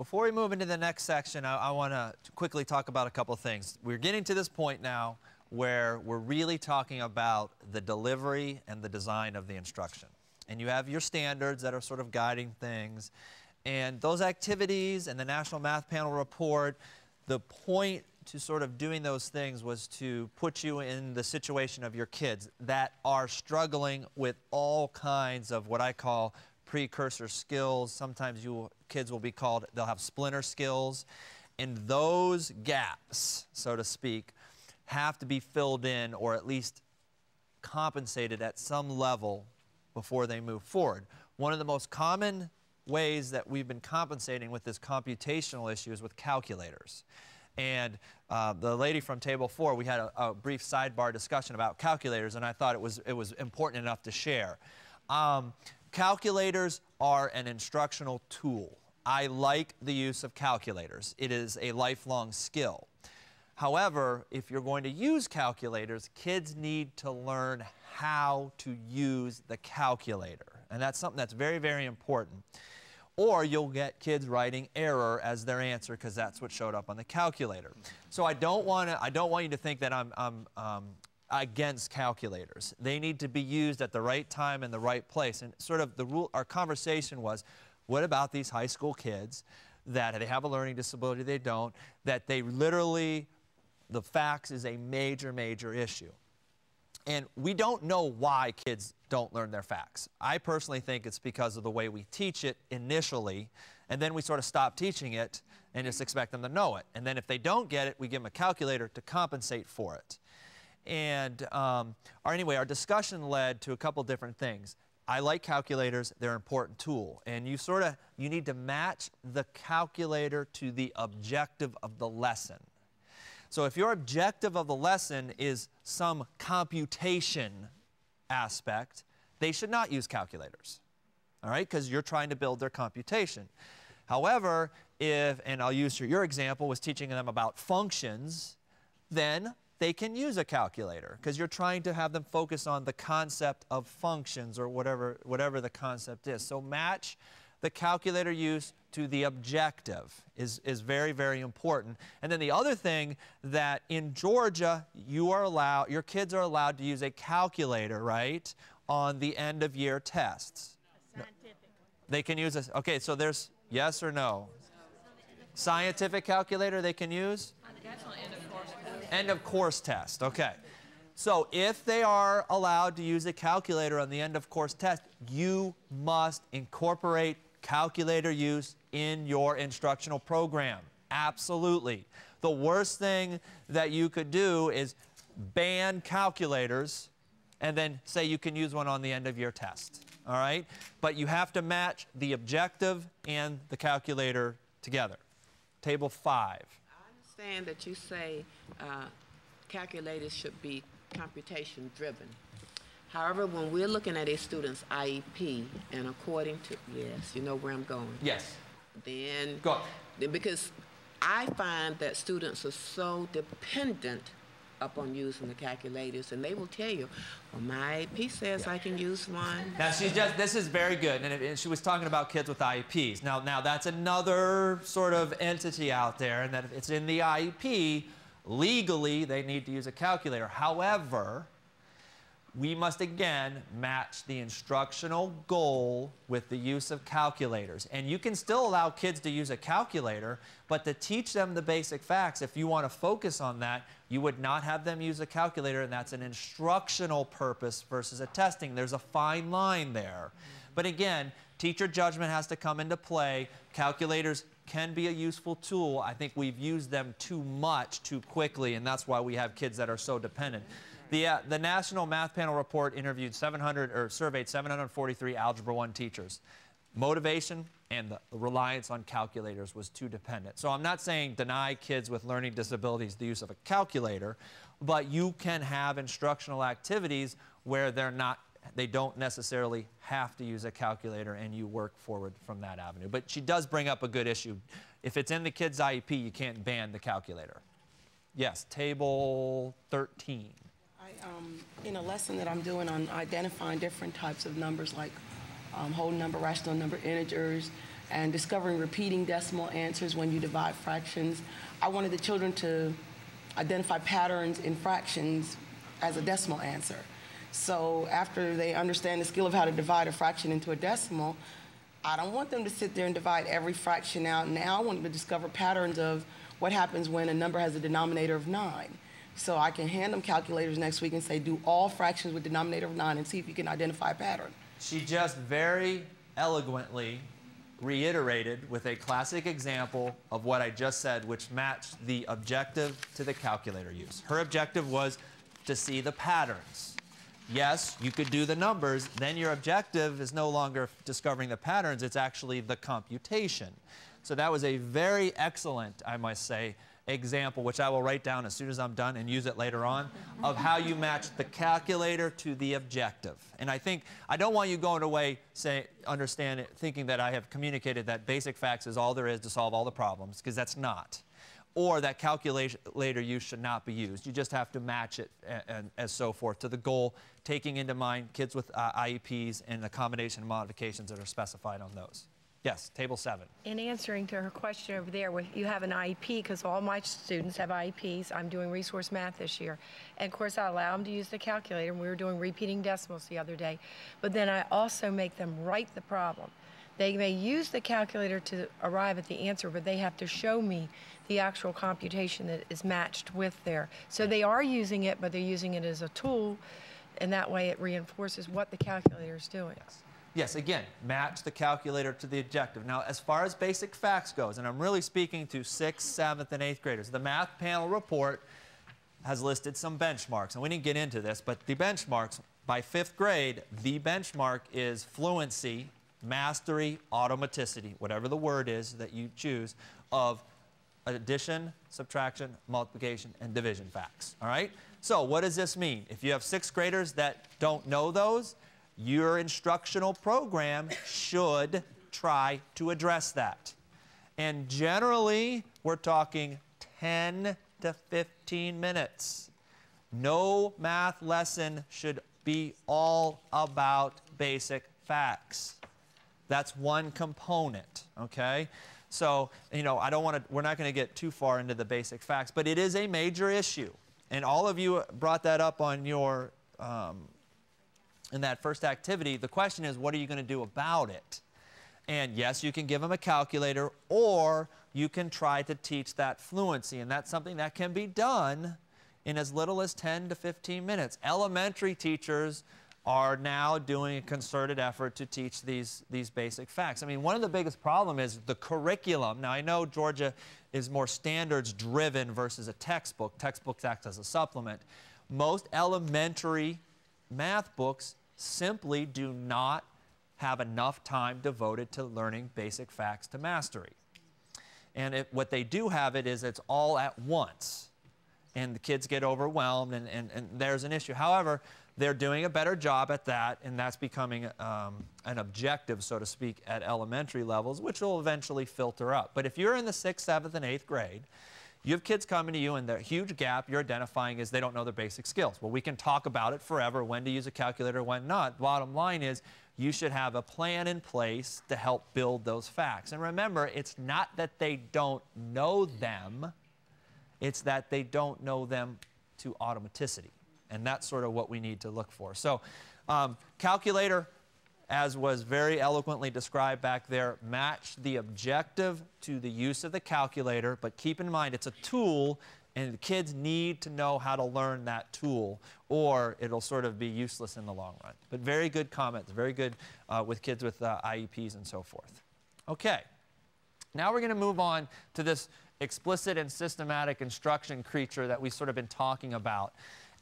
Before we move into the next section, I want to quickly talk about a couple of things. We're getting to this point now where we're really talking about the delivery and the design of the instruction. And you have your standards that are sort of guiding things. And those activities and the National Math Panel report, the point to sort of doing those things was to put you in the situation of your kids that are struggling with all kinds of what I call precursor skills. Sometimes kids will be called, they'll have splinter skills. And those gaps, so to speak, have to be filled in or at least compensated at some level before they move forward. One of the most common ways that we've been compensating with this computational issue is with calculators. And the lady from Table 4, we had a brief sidebar discussion about calculators, and I thought it was important enough to share. Calculators are an instructional tool. I like the use of calculators. It is a lifelong skill. However, if you're going to use calculators, kids need to learn how to use the calculator. And that's something that's very, very important. Or you'll get kids writing error as their answer because that's what showed up on the calculator. So I don't want you to think that I'm against calculators. They need to be used at the right time and the right place. And sort of our conversation was, what about these high school kids that they have a learning disability, they don't, that they literally, the facts is a major, major issue. And we don't know why kids don't learn their facts. I personally think it's because of the way we teach it initially, and then we sort of stop teaching it and just expect them to know it. And then if they don't get it, we give them a calculator to compensate for it. And anyway, our discussion led to a couple different things. I like calculators. They're an important tool. And you need to match the calculator to the objective of the lesson. So if your objective of the lesson is some computation aspect, they should not use calculators, all right, because you're trying to build their computation. However, and I'll use your example, was teaching them about functions, then they can use a calculator because you're trying to have them focus on the concept of functions or whatever the concept is. So match the calculator use to the objective is very, very important. And then the other thing that in Georgia, your kids are allowed to use a calculator, right, on the end of year tests. Scientific. They can use this. Okay, so there's yes or no? Scientific calculator they can use? That's on end of course test. End of course test, okay. So if they are allowed to use a calculator on the end of course test, you must incorporate calculator use in your instructional program. Absolutely. The worst thing that you could do is ban calculators and then say you can use one on the end of your test. All right? But you have to match the objective and the calculator together. Table 5. I understand that you say calculators should be computation driven. However, when we're looking at a student's IEP, and according to, yes, you know where I'm going. Yes. Then, Go. Because I find that students are so dependent upon using the calculators, and they will tell you, well, my IEP says I can use one. Now, this is very good, and she was talking about kids with IEPs. Now that's another sort of entity out there, and that if it's in the IEP, legally, they need to use a calculator. However, we must again match the instructional goal with the use of calculators. And you can still allow kids to use a calculator, but to teach them the basic facts, if you want to focus on that, you would not have them use a calculator, and that's an instructional purpose versus a testing. There's a fine line there. But again, teacher judgment has to come into play. Calculators can be a useful tool. I think we've used them too much, too quickly, and that's why we have kids that are so dependent. The National Math Panel report surveyed 743 Algebra 1 teachers. Motivation and the reliance on calculators was too dependent. So I'm not saying deny kids with learning disabilities the use of a calculator, but you can have instructional activities where they don't necessarily have to use a calculator, and you work forward from that avenue. But she does bring up a good issue. If it's in the kid's IEP, you can't ban the calculator. Yes, table 13. In a lesson that I'm doing on identifying different types of numbers like whole number, rational number, integers, and discovering repeating decimal answers when you divide fractions. I wanted the children to identify patterns in fractions as a decimal answer. So after they understand the skill of how to divide a fraction into a decimal, I don't want them to sit there and divide every fraction out. Now I want them to discover patterns of what happens when a number has a denominator of 9. So I can hand them calculators next week and say, do all fractions with denominator of 9 and see if you can identify a pattern. She just very eloquently reiterated with a classic example of what I just said, which matched the objective to the calculator use. Her objective was to see the patterns. Yes, you could do the numbers, then your objective is no longer discovering the patterns, it's actually the computation. So that was a very excellent, I must say, example, which I will write down as soon as I'm done and use it later on, of how you match the calculator to the objective. And I don't want you going away thinking that I have communicated that basic facts is all there is to solve all the problems, because that's not. Or that calculator use should not be used. You just have to match it and so forth to the goal, taking into mind kids with IEPs and accommodation modifications that are specified on those. Yes, table 7. In answering to her question over there, you have an IEP, because all my students have IEPs. I'm doing resource math this year. And of course, I allow them to use the calculator. We were doing repeating decimals the other day. But then I also make them write the problem. They may use the calculator to arrive at the answer, but they have to show me the actual computation that is matched with there. So they are using it, but they're using it as a tool, and that way it reinforces what the calculator is doing. Yes, again, match the calculator to the objective. Now, as far as basic facts goes, and I'm really speaking to 6th, 7th, and 8th graders, the math panel report has listed some benchmarks. And we didn't get into this, but the benchmarks, by 5th grade, the benchmark is fluency, mastery, automaticity, whatever the word is that you choose, of addition, subtraction, multiplication, and division facts. All right? So what does this mean? If you have 6th graders that don't know those, your instructional program should try to address that. And generally, we're talking 10 to 15 minutes. No math lesson should be all about basic facts. That's one component, okay? So, we're not going to get too far into the basic facts, but it is a major issue. And all of you brought that up on your in that first activity. The question is, what are you going to do about it? And yes, you can give them a calculator, or you can try to teach that fluency, and that's something that can be done in as little as 10 to 15 minutes. Elementary teachers are now doing a concerted effort to teach these basic facts. I mean, one of the biggest problems is the curriculum. Now, I know Georgia is more standards-driven versus a textbook. Textbooks act as a supplement. Most elementary math books simply do not have enough time devoted to learning basic facts to mastery. And what they do have it's all at once. And the kids get overwhelmed, and there's an issue. However, they're doing a better job at that, and that's becoming an objective, so to speak, at elementary levels, which will eventually filter up. But if you're in the 6th, 7th, and 8th grade, you have kids coming to you, and the huge gap you're identifying is they don't know their basic skills. Well, we can talk about it forever, when to use a calculator, when not. Bottom line is, you should have a plan in place to help build those facts. And remember, it's not that they don't know them, it's that they don't know them to automaticity. And that's sort of what we need to look for. So, calculator, as was very eloquently described back there, match the objective to the use of the calculator, but keep in mind it's a tool, and the kids need to know how to learn that tool, or it'll sort of be useless in the long run. But very good comments, very good with kids with IEPs and so forth. Okay, now we're going to move on to this explicit and systematic instruction creature that we've sort of been talking about.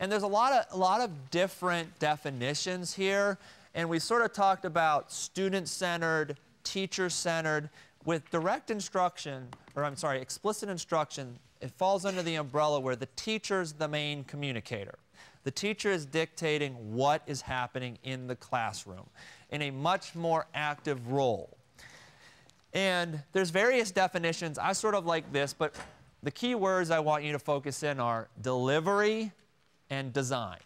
And there's a lot of different definitions here. And we sort of talked about student-centered, teacher-centered. With direct instruction, or I'm sorry, explicit instruction, it falls under the umbrella where the teacher's the main communicator. The teacher is dictating what is happening in the classroom in a much more active role. And there's various definitions. I sort of like this, but the key words I want you to focus in are delivery and design.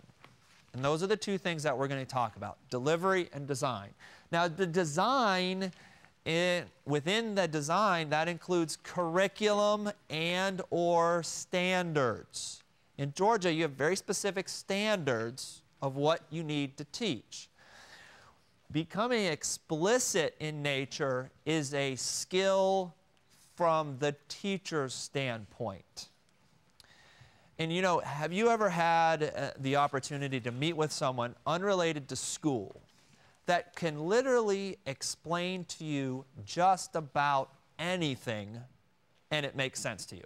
And those are the two things that we're going to talk about, delivery and design. Now, the design within the design, that includes curriculum and/or standards. In Georgia, you have very specific standards of what you need to teach. Becoming explicit in nature is a skill from the teacher's standpoint. And you know, have you ever had the opportunity to meet with someone unrelated to school that can literally explain to you just about anything and it makes sense to you?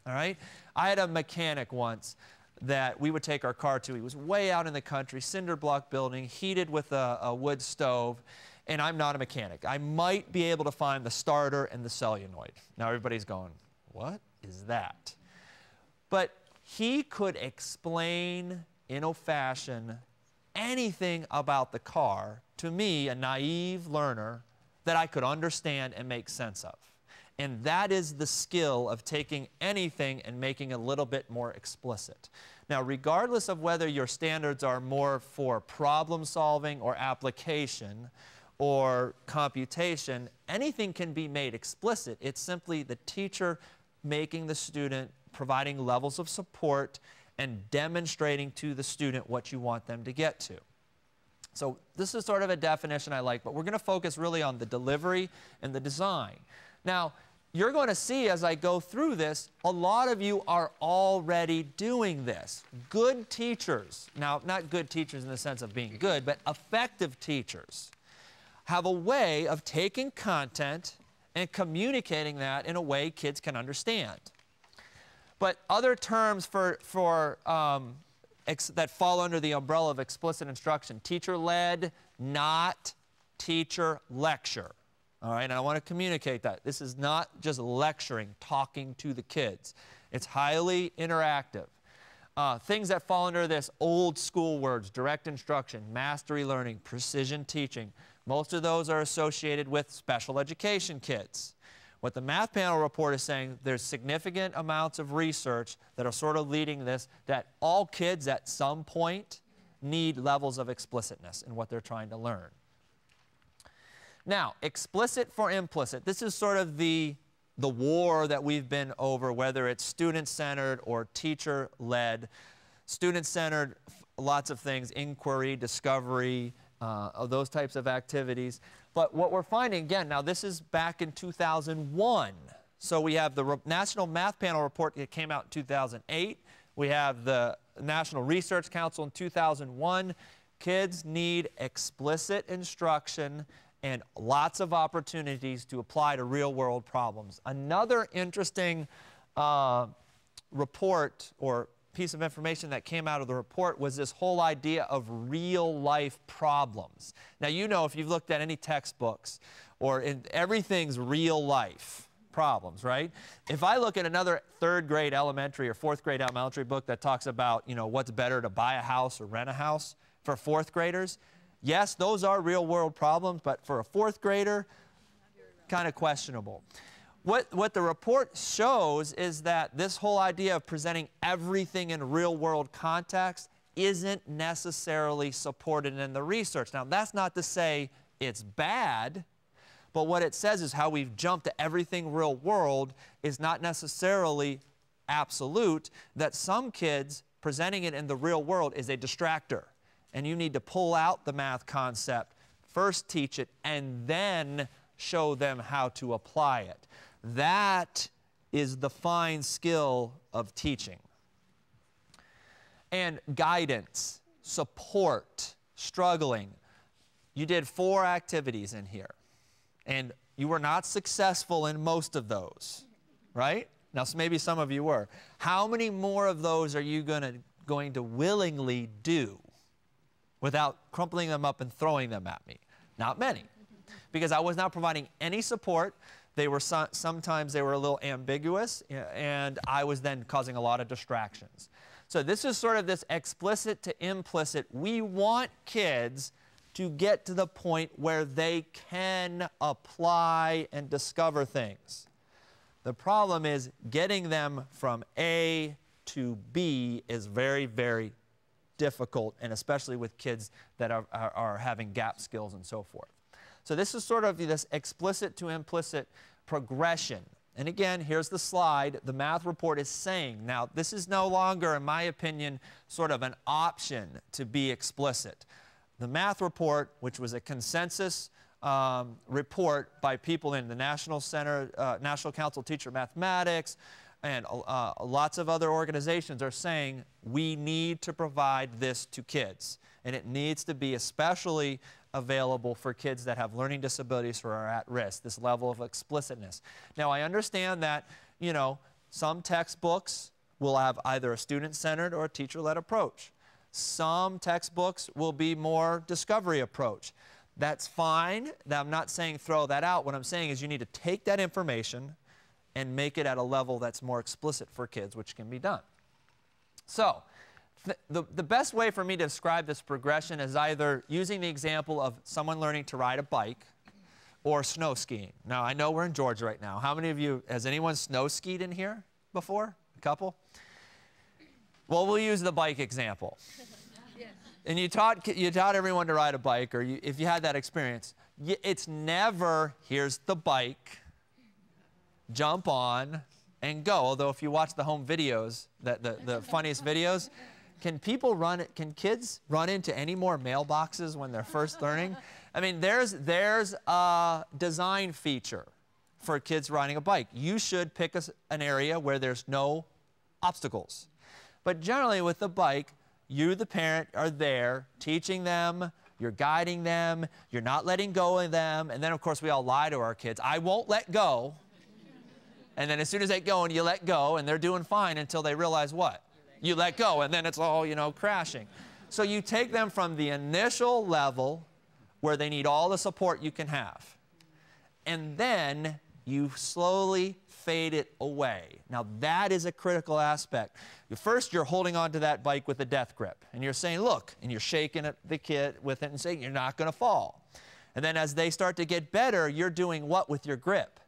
All right? I had a mechanic once that we would take our car to. He was way out in the country, cinder block building, heated with a wood stove, and I'm not a mechanic. I might be able to find the starter and the solenoid. Now everybody's going, what is that? But he could explain in a fashion anything about the car to me, a naive learner, that I could understand and make sense of. And that is the skill of taking anything and making it a little bit more explicit. Now, regardless of whether your standards are more for problem solving or application or computation, anything can be made explicit. It's simply the teacher making the student, providing levels of support, and demonstrating to the student what you want them to get to. So this is sort of a definition I like, but we're going to focus really on the delivery and the design. Now, you're going to see as I go through this, a lot of you are already doing this. Good teachers, now not good teachers in the sense of being good, but effective teachers, have a way of taking content and communicating that in a way kids can understand. But other terms that fall under the umbrella of explicit instruction: teacher-led, not teacher-lecture. All right, and I want to communicate that. This is not just lecturing, talking to the kids. It's highly interactive. Things that fall under this: old school words, direct instruction, mastery learning, precision teaching. Most of those are associated with special education kids. What the math panel report is saying, there's significant amounts of research that are sort of leading this, that all kids at some point need levels of explicitness in what they're trying to learn. Now, explicit for implicit. This is sort of the war that we've been over, whether it's student-centered or teacher-led. Student-centered, lots of things, inquiry, discovery, those types of activities. But what we're finding, again, now this is back in 2001. So we have the National Math Panel report that came out in 2008. We have the National Research Council in 2001. Kids need explicit instruction and lots of opportunities to apply to real-world problems. Another interesting report or piece of information that came out of the report was this whole idea of real-life problems. Now, you know, if you've looked at any textbooks, everything's real-life problems, right? If I look at another third-grade elementary or fourth-grade elementary book that talks about, you know, what's better to buy a house or rent a house for fourth graders, yes, those are real-world problems, but for a fourth grader, kind of questionable. What the report shows is that this whole idea of presenting everything in real-world context isn't necessarily supported in the research. Now, that's not to say it's bad, but what it says is how we've jumped to everything real world is not necessarily absolute, that some kids presenting it in the real world is a distractor. And you need to pull out the math concept, first teach it, and then show them how to apply it. That is the fine skill of teaching. And guidance, support, struggling. You did 4 activities in here, and you were not successful in most of those, right? Now, maybe some of you were. How many more of those are you going to willingly do without crumpling them up and throwing them at me? Not many, because I was not providing any support. They were sometimes they were a little ambiguous, and I was then causing a lot of distractions. So this is sort of this explicit to implicit. We want kids to get to the point where they can apply and discover things. The problem is getting them from A to B is very, very difficult, and especially with kids that are having gap skills and so forth. So this is sort of this explicit to implicit progression. And again, here's the slide. The math report is saying, now this is no longer, in my opinion, sort of an option to be explicit. The math report, which was a consensus report by people in the National Council of Teacher Mathematics, and lots of other organizations are saying we need to provide this to kids. And it needs to be especially available for kids that have learning disabilities who are at risk, this level of explicitness. Now, I understand that, you know, some textbooks will have either a student-centered or a teacher-led approach. Some textbooks will be more discovery approach. That's fine. I'm not saying throw that out. What I'm saying is you need to take that information and make it at a level that's more explicit for kids, which can be done. So, the best way for me to describe this progression is either using the example of someone learning to ride a bike or snow skiing. Now, I know we're in Georgia right now. How many of you, has anyone snow skied in here before? A couple? Well, we'll use the bike example. Yes. And you taught everyone to ride a bike, or if you had that experience, it's never, here's the bike, jump on, and go. Although if you watch the home videos, the funniest videos, can kids run into any more mailboxes when they're first learning? I mean, there's a design feature for kids riding a bike. You should pick an area where there's no obstacles. But generally with the bike, you, the parent, are there teaching them, you're guiding them, you're not letting go of them, and then of course we all lie to our kids, I won't let go. And then as soon as they go and you let go, and they're doing fine until they realize what? You let go, and then it's all, you know, crashing. So you take them from the initial level where they need all the support you can have, and then you slowly fade it away. Now that is a critical aspect. First, you're holding on to that bike with a death grip, and you're saying, look, and you're shaking the kid with it and saying, you're not going to fall. And then as they start to get better, you're doing what with your grip?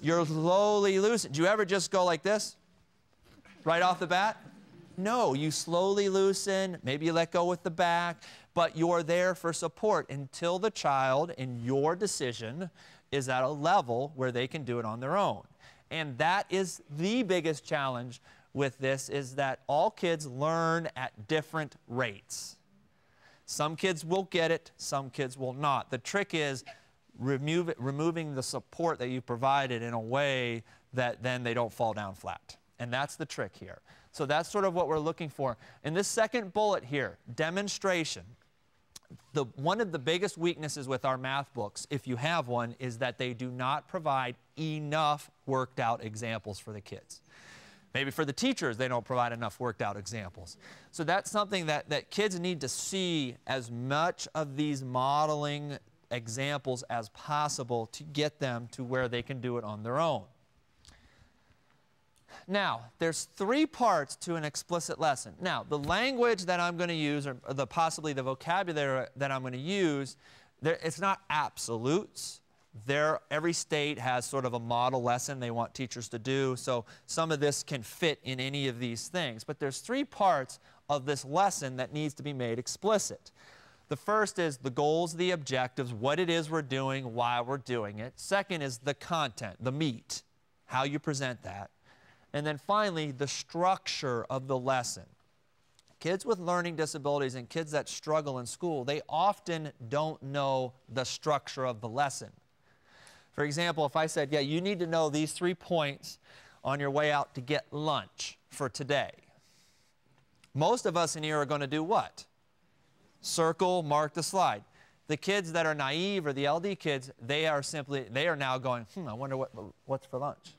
You're slowly loosening. Do you ever just go like this? Right off the bat? No, you slowly loosen, maybe you let go with the back, but you're there for support until the child, in your decision, is at a level where they can do it on their own. And that is the biggest challenge with this, is that all kids learn at different rates. Some kids will get it, some kids will not. The trick is removing the support that you provided in a way that then they don't fall down flat. And that's the trick here. So that's sort of what we're looking for. In this second bullet here, demonstration. One of the biggest weaknesses with our math books, if you have one, is that they do not provide enough worked out examples for the kids. Maybe for the teachers, they don't provide enough worked out examples. So that's something that kids need to see as much of these modeling examples as possible to get them to where they can do it on their own. Now, there's 3 parts to an explicit lesson. Now, the language that I'm going to use, or possibly the vocabulary that I'm going to use, it's not absolutes. Every state has sort of a model lesson they want teachers to do, so some of this can fit in any of these things. But there's 3 parts of this lesson that needs to be made explicit. The first is the goals, the objectives, what it is we're doing, why we're doing it. Second is the content, the meat, how you present that. And then finally, the structure of the lesson. Kids with learning disabilities and kids that struggle in school, they often don't know the structure of the lesson. For example, if I said, yeah, you need to know these 3 points on your way out to get lunch for today. Most of us in here are going to do what? Circle, mark the slide. The kids that are naive, or the LD kids, they are now going, I wonder what's for lunch.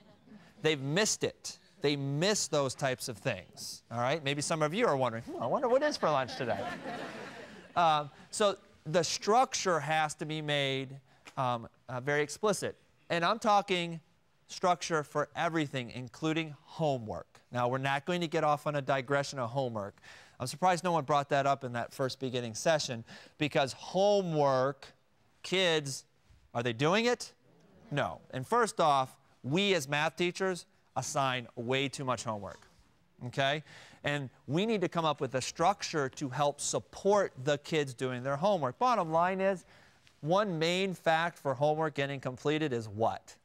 They've missed it. They miss those types of things, all right? Maybe some of you are wondering, I wonder what is for lunch today. So the structure has to be made very explicit. And I'm talking structure for everything, including homework. Now, we're not going to get off on a digression of homework. I'm surprised no one brought that up in that first beginning session, because homework, kids, are they doing it? No. And first off, we as math teachers assign way too much homework, okay? And we need to come up with a structure to help support the kids doing their homework. Bottom line is, one main fact for homework getting completed is what?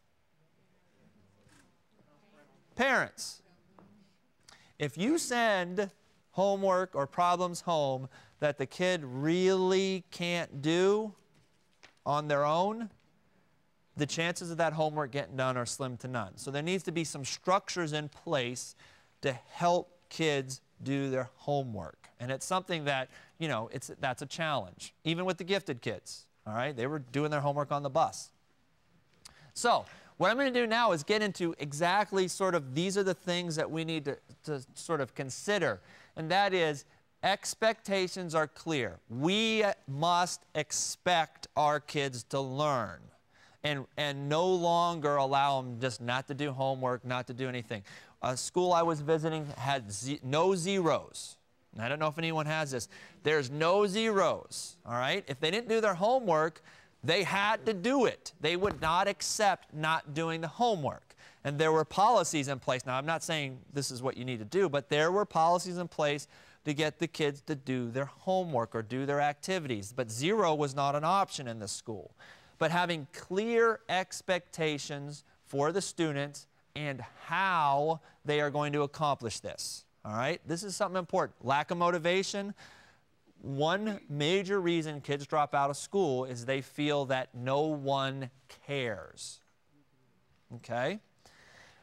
Parents. If you send homework or problems home that the kid really can't do on their own, the chances of that homework getting done are slim to none. So there needs to be some structures in place to help kids do their homework. And it's something that, you know, that's a challenge. Even with the gifted kids, all right? They were doing their homework on the bus. So what I'm going to do now is get into exactly sort of these are the things that we need to sort of consider. And that is, expectations are clear. We must expect our kids to learn and no longer allow them just not to do homework, not to do anything. A school I was visiting had no zeros. And I don't know if anyone has this. There's no zeros, all right? If they didn't do their homework, they had to do it. They would not accept not doing the homework. And there were policies in place. Now, I'm not saying this is what you need to do, but there were policies in place to get the kids to do their homework or do their activities. But zero was not an option in this school. But having clear expectations for the students and how they are going to accomplish this. All right? This is something important. Lack of motivation. One major reason kids drop out of school is they feel that no one cares. Okay?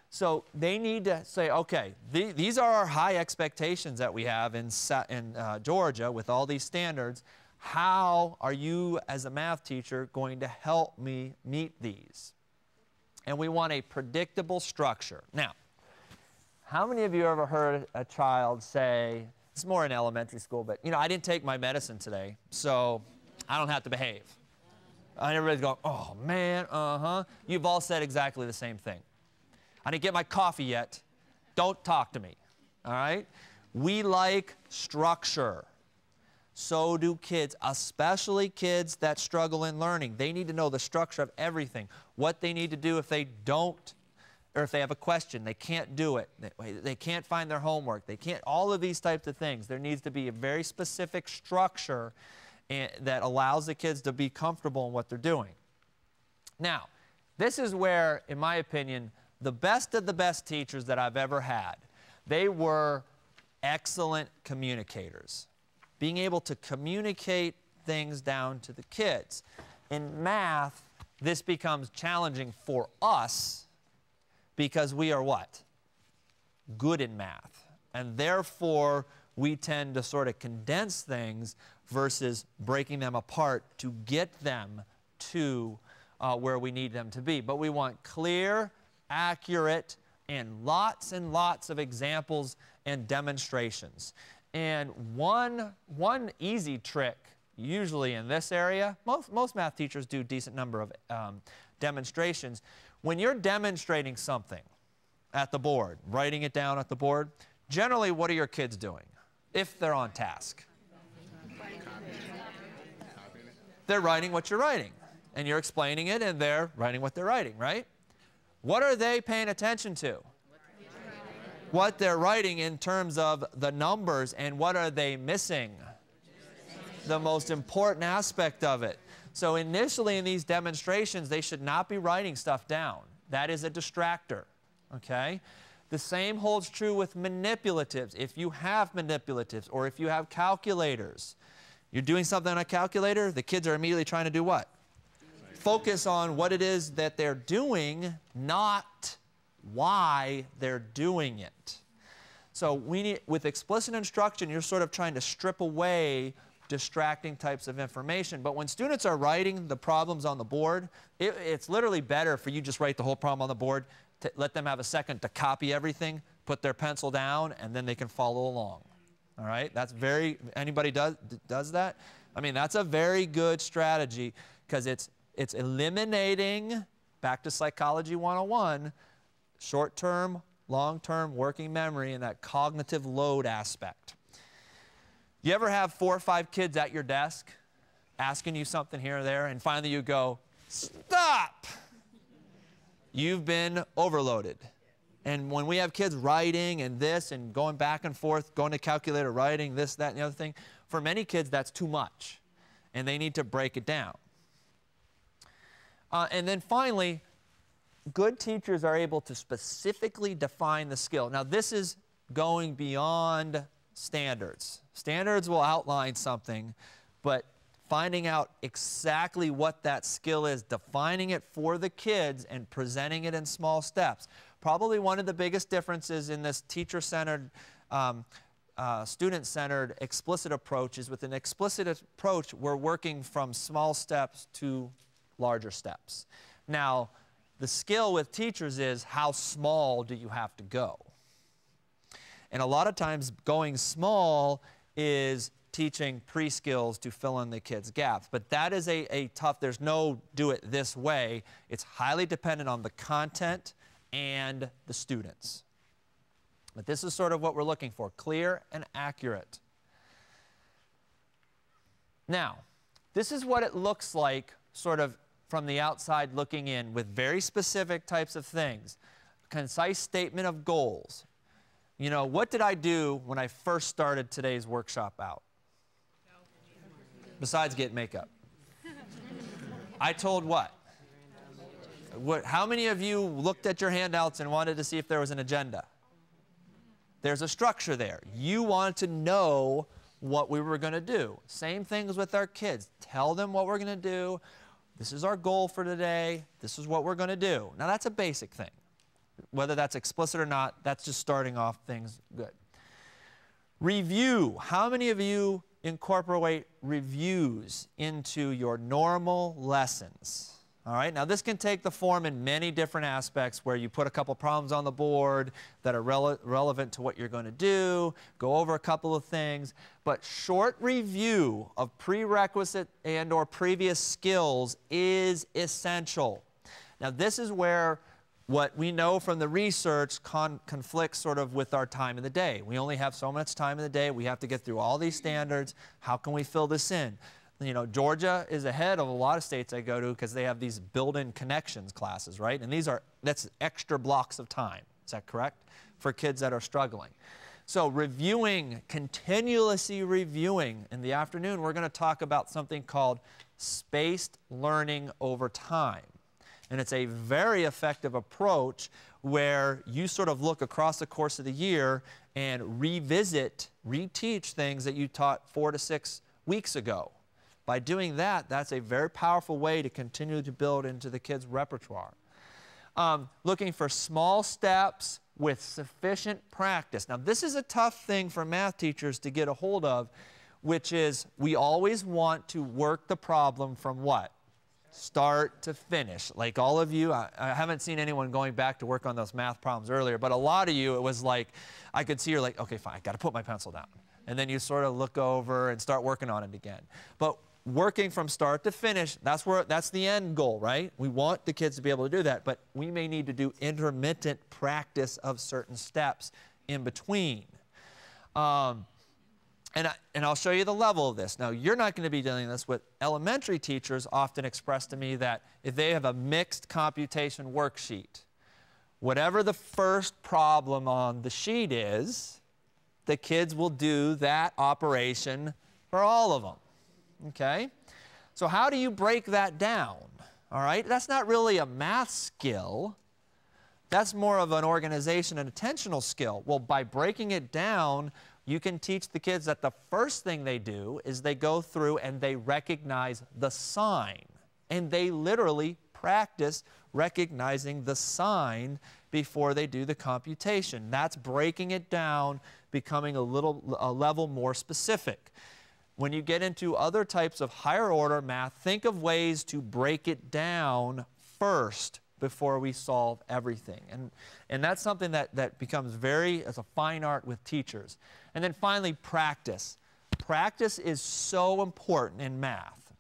So they need to say, okay, these are our high expectations that we have in Georgia with all these standards. How are you as a math teacher going to help me meet these? And we want a predictable structure. Now, how many of you ever heard a child say, it's more in elementary school, but, you know, I didn't take my medicine today, so I don't have to behave. And everybody's going, oh, man, You've all said exactly the same thing. I didn't get my coffee yet. Don't talk to me, all right? We like structure. So do kids, especially kids that struggle in learning. They need to know the structure of everything, what they need to do if they don't, or if they have a question, they can't do it, they can't find their homework, they can't, all of these types of things. There needs to be a very specific structure that allows the kids to be comfortable in what they're doing. Now, this is where, in my opinion, the best of the best teachers that I've ever had, they were excellent communicators. Being able to communicate things down to the kids. In math, this becomes challenging for us because we are what? Good in math. And therefore, we tend to sort of condense things versus breaking them apart to get them to where we need them to be. But we want clear, accurate, and lots of examples and demonstrations. And one easy trick, usually in this area, most math teachers do a decent number of demonstrations. When you're demonstrating something at the board, writing it down at the board, generally what are your kids doing if they're on task? They're writing what you're writing, and you're explaining it, and they're writing what they're writing, right? What are they paying attention to? What they're writing in terms of the numbers, and what are they missing? The most important aspect of it. So initially in these demonstrations, they should not be writing stuff down. That is a distractor, okay? The same holds true with manipulatives. If you have manipulatives or if you have calculators, you're doing something on a calculator, the kids are immediately trying to do what? Focus on what it is that they're doing, not why they're doing it. So with explicit instruction, you're sort of trying to strip away distracting types of information. But when students are writing the problems on the board, it's literally better for you just write the whole problem on the board, to let them have a second to copy everything, put their pencil down, and then they can follow along. All right? That's anybody does that? I mean, that's a very good strategy because it's eliminating, back to Psychology 101, short-term, long-term working memory and that cognitive load aspect. You ever have 4 or 5 kids at your desk asking you something here or there, and finally you go, stop! You've been overloaded. And when we have kids writing and this and going back and forth, going to calculator, writing this, that, and the other thing, for many kids that's too much, and they need to break it down. And then finally, good teachers are able to specifically define the skill. Now, this is going beyond standards. Standards will outline something, but finding out exactly what that skill is, defining it for the kids and presenting it in small steps. Probably one of the biggest differences in this teacher-centered, student-centered explicit approach is with an explicit approach, we're working from small steps to larger steps. Now, the skill with teachers is how small do you have to go? And a lot of times going small is teaching pre-skills to fill in the kids' gaps. But that is a tough, there's no do it this way. It's highly dependent on the content and the students. But this is sort of what we're looking for, clear and accurate. Now, this is what it looks like sort of from the outside looking in with very specific types of things. Concise statement of goals. You know, what did I do when I first started today's workshop out? Besides get makeup. I told what? How many of you looked at your handouts and wanted to see if there was an agenda? There's a structure there. You wanted to know what we were going to do. Same things with our kids. Tell them what we're going to do. This is our goal for today. This is what we're going to do. Now, that's a basic thing. Whether that's explicit or not, that's just starting off things good. Review. How many of you incorporate reviews into your normal lessons? All right, now this can take the form in many different aspects where you put a couple problems on the board that are relevant to what you're going to do, go over a couple of things, but short review of prerequisite and or previous skills is essential. Now this is where what we know from the research conflicts sort of with our time in the day. We only have so much time in the day. We have to get through all these standards. How can we fill this in? You know, Georgia is ahead of a lot of states I go to because they have these built-in connections classes, right? And that's extra blocks of time. Is that correct? For kids that are struggling. So reviewing, continuously reviewing. In the afternoon, we're going to talk about something called spaced learning over time. And it's a very effective approach where you sort of look across the course of the year and revisit, reteach things that you taught 4 to 6 weeks ago. By doing that, that's a very powerful way to continue to build into the kids' repertoire. Looking for small steps with sufficient practice. Now, this is a tough thing for math teachers to get a hold of, which is we always want to work the problem from what? Start to finish. Like all of you, I haven't seen anyone going back to work on those math problems earlier, but a lot of you, it was like, I could see you're like, okay, fine, I got to put my pencil down. And then you sort of look over and start working on it again. But working from start to finish, that's the end goal, right? We want the kids to be able to do that, but we may need to do intermittent practice of certain steps in between. And I'll show you the level of this. Now, you're not going to be dealing with this with elementary teachers. Often express to me that if they have a mixed computation worksheet, whatever the first problem on the sheet is, the kids will do that operation for all of them. Okay? So how do you break that down? All right? That's not really a math skill. That's more of an organization and attentional skill. Well, by breaking it down, you can teach the kids that the first thing they do is they go through and they recognize the sign. And they literally practice recognizing the sign before they do the computation. That's breaking it down, becoming a level more specific. When you get into other types of higher order math, think of ways to break it down first before we solve everything. And that's something that becomes as a fine art with teachers. And then finally, practice. Practice is so important in math.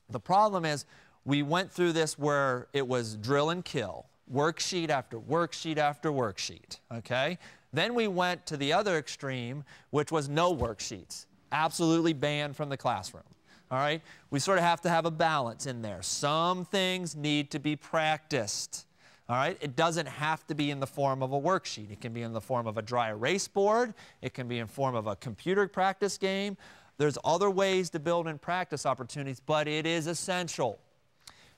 The problem is we went through this where it was drill and kill, worksheet after worksheet after worksheet, okay? Then we went to the other extreme, which was no worksheets, absolutely banned from the classroom. All right? We sort of have to have a balance in there. Some things need to be practiced. All right? It doesn't have to be in the form of a worksheet. It can be in the form of a dry erase board. It can be in form of a computer practice game. There's other ways to build in practice opportunities, but it is essential.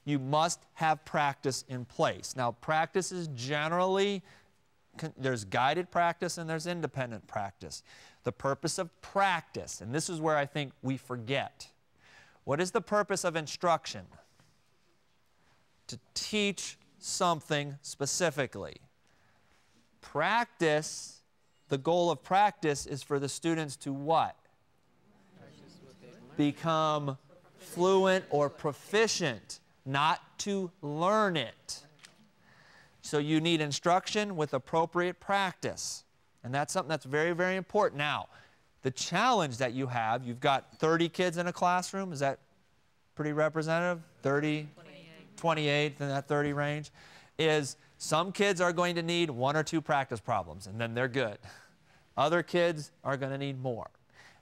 You must have practice in place. Now, practice is generally, there's guided practice and there's independent practice. The purpose of practice, and this is where I think we forget. What is the purpose of instruction? To teach something specifically. Practice, the goal of practice is for the students to what? Become fluent or proficient, not to learn it. So you need instruction with appropriate practice. And that's something that's very, very important. Now, the challenge that you have, you've got 30 kids in a classroom. Is that pretty representative? 30? 28 in that 30 range. Is some kids are going to need 1 or 2 practice problems, and then they're good. Other kids are going to need more.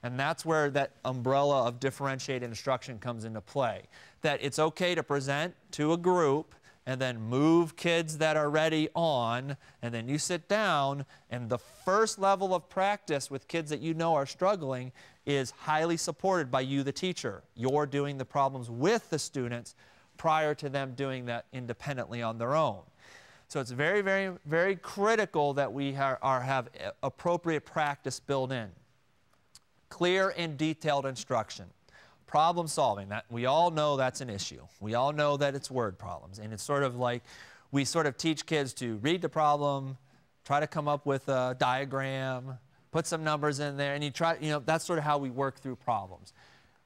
And that's where that umbrella of differentiated instruction comes into play. That it's okay to present to a group and then move kids that are ready on, and then you sit down, and the first level of practice with kids that you know are struggling is highly supported by you, the teacher. You're doing the problems with the students prior to them doing that independently on their own. So it's very, very, very critical that we have appropriate practice built in. Clear and detailed instruction. Problem solving, that we all know that's an issue. We all know that it's word problems. And it's sort of like we sort of teach kids to read the problem, try to come up with a diagram, put some numbers in there, and that's sort of how we work through problems.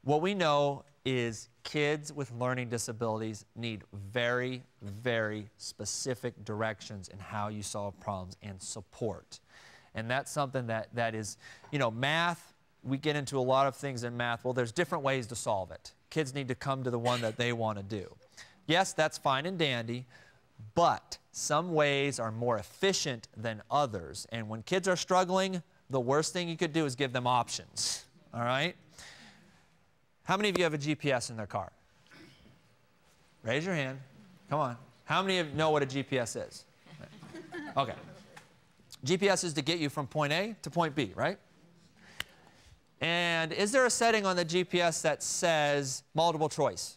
What we know is kids with learning disabilities need very, very specific directions in how you solve problems and support. And that's something that is, math, we get into a lot of things in math. Well, there's different ways to solve it. Kids need to come to the one that they want to do. Yes, that's fine and dandy, but some ways are more efficient than others. And when kids are struggling, the worst thing you could do is give them options, all right? How many of you have a GPS in their car? Raise your hand. Come on. How many of you know what a GPS is? Okay. GPS is to get you from point A to point B, right? And is there a setting on the GPS that says multiple choice?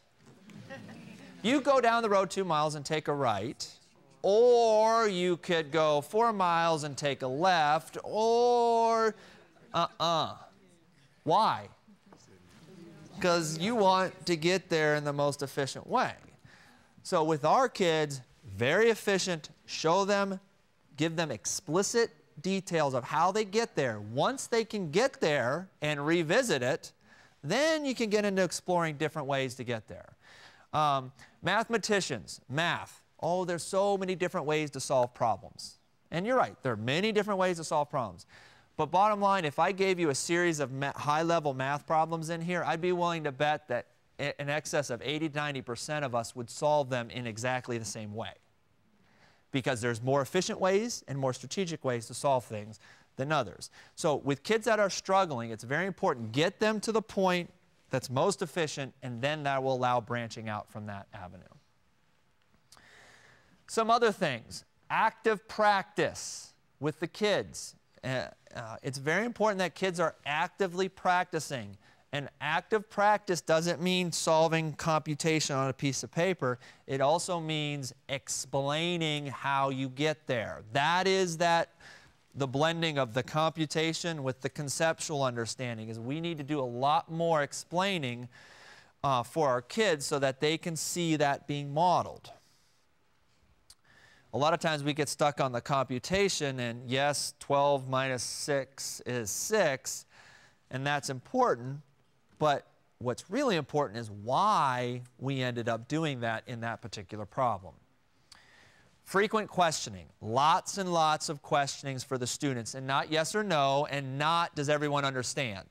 You go down the road 2 miles and take a right, or you could go 4 miles and take a left, or Why? Because you want to get there in the most efficient way. So with our kids, very efficient, show them, give them explicit details of how they get there. Once they can get there and revisit it, then you can get into exploring different ways to get there. Mathematicians, math. Oh, there's so many different ways to solve problems. And you're right, there are many different ways to solve problems. But bottom line, if I gave you a series of high-level math problems in here, I'd be willing to bet that in excess of 80 to 90% of us would solve them in exactly the same way. Because there's more efficient ways and more strategic ways to solve things than others. So with kids that are struggling, it's very important, get them to the point that's most efficient, and then that will allow branching out from that avenue. Some other things, active practice with the kids. It's very important that kids are actively practicing. And active practice doesn't mean solving computation on a piece of paper. It also means explaining how you get there. That is the blending of the computation with the conceptual understanding. Is we need to do a lot more explaining for our kids so that they can see that being modeled. A lot of times we get stuck on the computation, and yes, 12 minus 6 is 6, and that's important. But what's really important is why we ended up doing that in that particular problem. Frequent questioning, lots and lots of questionings for the students, and not yes or no, and not does everyone understand.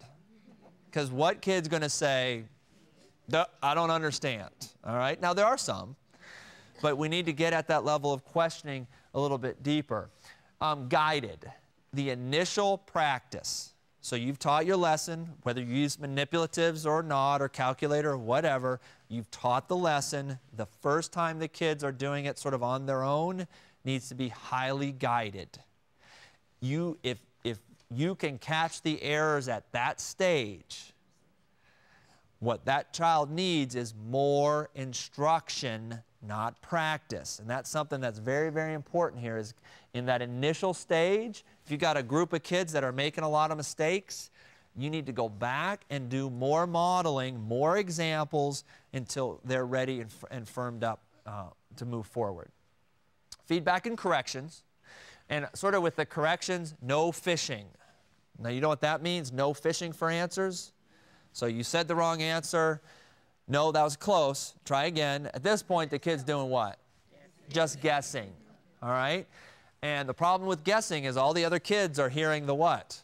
Because what kid's going to say, I don't understand, all right? Now, there are some, but we need to get at that level of questioning a little bit deeper. Guided, the initial practice. So you've taught your lesson, whether you use manipulatives or not, or calculator or whatever, you've taught the lesson. The first time the kids are doing it sort of on their own needs to be highly guided. If you can catch the errors at that stage, What that child needs is more instruction, not practice. And that's something that's very, very important here is in that initial stage, if you've got a group of kids that are making a lot of mistakes, you need to go back and do more modeling, more examples until they're ready and firmed up to move forward. Feedback and corrections. And sort of with the corrections, no fishing. Now, you know what that means? No fishing for answers. So you said the wrong answer. No, that was close. Try again. At this point, the kid's doing what? Just guessing. All right? And the problem with guessing is all the other kids are hearing the what?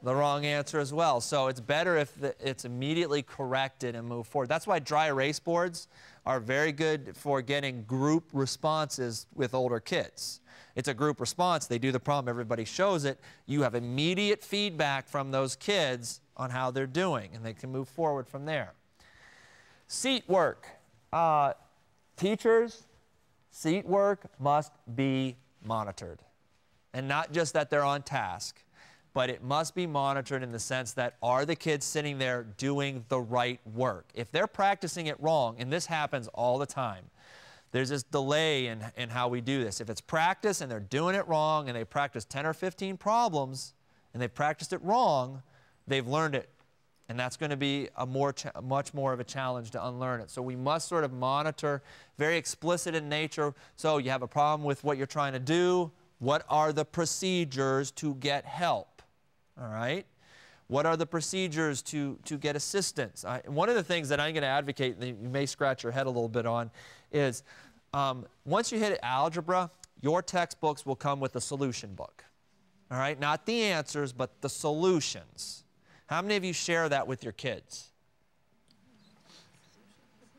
The wrong answer as well. So it's better if it's immediately corrected and moved forward. That's why dry erase boards are very good for getting group responses with older kids. It's a group response. They do the problem. Everybody shows it. You have immediate feedback from those kids on how they're doing, and they can move forward from there. Seat work. Teachers, seat work must be monitored. And not just that they're on task, but it must be monitored in the sense that are the kids sitting there doing the right work? If they're practicing it wrong, and this happens all the time, there's this delay in how we do this. If it's practice and they're doing it wrong and they practice 10 or 15 problems and they practiced it wrong, they've learned it. And that's going to be a much more of a challenge to unlearn it. So we must sort of monitor, very explicit in nature. So you have a problem with what you're trying to do. What are the procedures to get help? All right? What are the procedures to get assistance? One of the things that I'm going to advocate, and you may scratch your head a little bit on, is once you hit algebra, your textbooks will come with a solution book. All right? Not the answers, but the solutions. How many of you share that with your kids?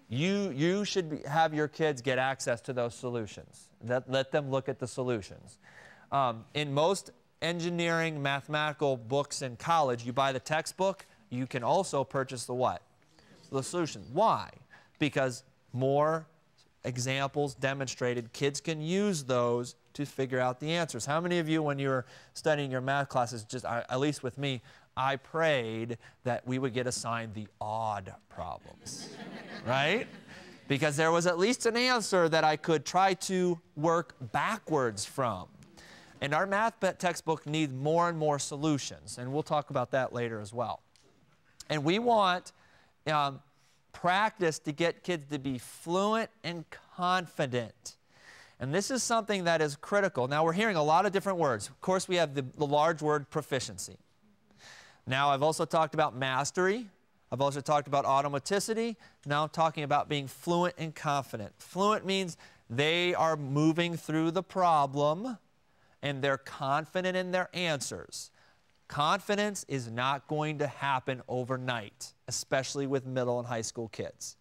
You should have your kids get access to those solutions. Let them look at the solutions. In most engineering, mathematical books in college, you buy the textbook, you can also purchase the what? The solution. Why? Because more examples demonstrated, kids can use those to figure out the answers. How many of you, when you were studying your math classes, at least with me, I prayed that we would get assigned the odd problems, right? Because there was at least an answer that I could try to work backwards from. And our math textbook needs more and more solutions, and we'll talk about that later as well. And we want practice to get kids to be fluent and confident. And this is something that is critical. Now, we're hearing a lot of different words. Of course, we have the large word proficiency. Now, I've also talked about mastery. I've also talked about automaticity. Now I'm talking about being fluent and confident. Fluent means they are moving through the problem and they're confident in their answers. Confidence is not going to happen overnight, especially with middle and high school kids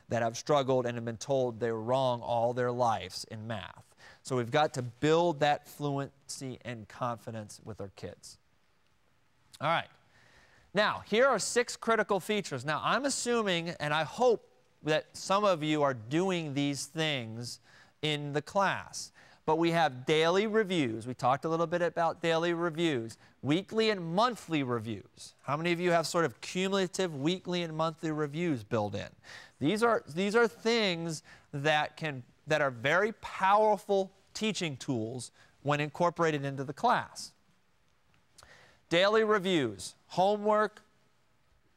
that have struggled and have been told they're wrong all their lives in math. So we've got to build that fluency and confidence with our kids. All right. Now, here are 6 critical features. Now, I'm assuming, and I hope that some of you are doing these things in the class. But we have daily reviews. We talked a little bit about daily reviews. Weekly and monthly reviews. How many of you have sort of cumulative weekly and monthly reviews built in? These are things that are very powerful teaching tools when incorporated into the class. Daily reviews, homework,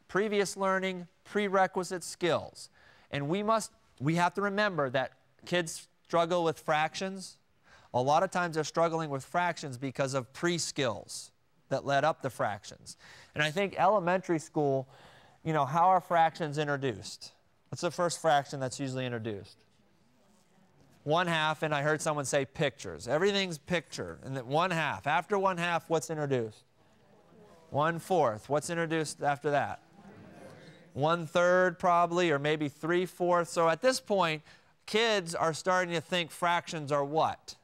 previous learning, prerequisite skills. And we have to remember that kids struggle with fractions. A lot of times they're struggling with fractions because of pre-skills that led up to fractions. And I think elementary school, you know, how are fractions introduced? What's the first fraction that's usually introduced? 1/2, and I heard someone say pictures. Everything's picture, and then 1/2. After 1/2, what's introduced? 1/4. What's introduced after that? 1/3 probably, or maybe 3/4. So at this point, kids are starting to think fractions are what?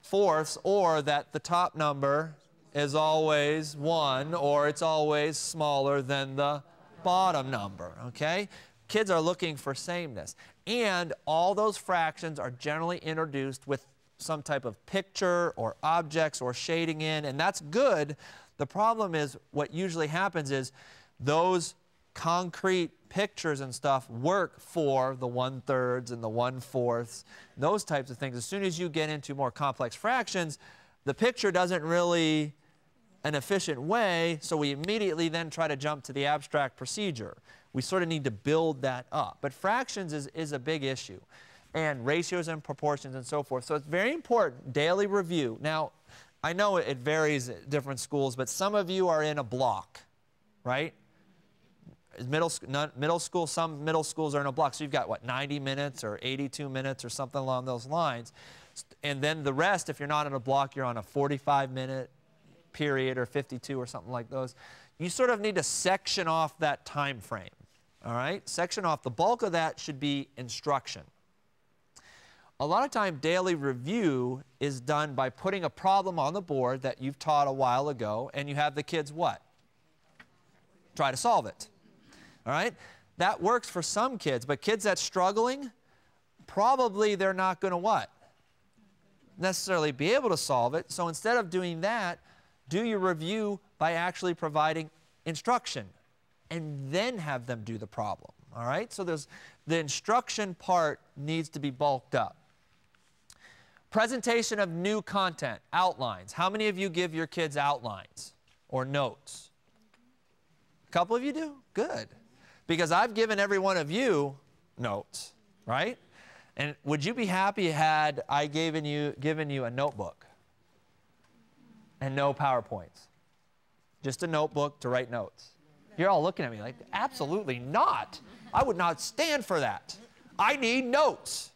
Fourths, or that the top number is always 1, or it's always smaller than the bottom number, okay? Kids are looking for sameness. And all those fractions are generally introduced with some type of picture or objects or shading in, and that's good. The problem is what usually happens is those concrete pictures and stuff work for the 1/3 and the 1/4, those types of things. As soon as you get into more complex fractions, the picture doesn't really an efficient way, so we immediately then try to jump to the abstract procedure. We sort of need to build that up. But fractions is a big issue, and ratios and proportions and so forth. So it's very important, daily review. Now, I know it varies at different schools, but some of you are in a block, right? Middle school, some middle schools are in a block. So you've got, what, 90 minutes or 82 minutes or something along those lines. And then the rest, if you're not in a block, you're on a 45-minute period or 52 or something like those. You sort of need to section off that time frame, all right? Section off. The bulk of that should be instruction. A lot of time, daily review is done by putting a problem on the board that you've taught a while ago, and you have the kids what? Try to solve it, all right? That works for some kids, but kids that's struggling, probably they're not going to what? Necessarily be able to solve it. So instead of doing that, do your review by actually providing instruction and then have them do the problem, all right? So the instruction part needs to be bulked up. Presentation of new content, outlines. How many of you give your kids outlines or notes? A couple of you do? Good. Because I've given every one of you notes, right? And would you be happy had I given you a notebook and no PowerPoints? Just a notebook to write notes. You're all looking at me like, absolutely not. I would not stand for that. I need notes.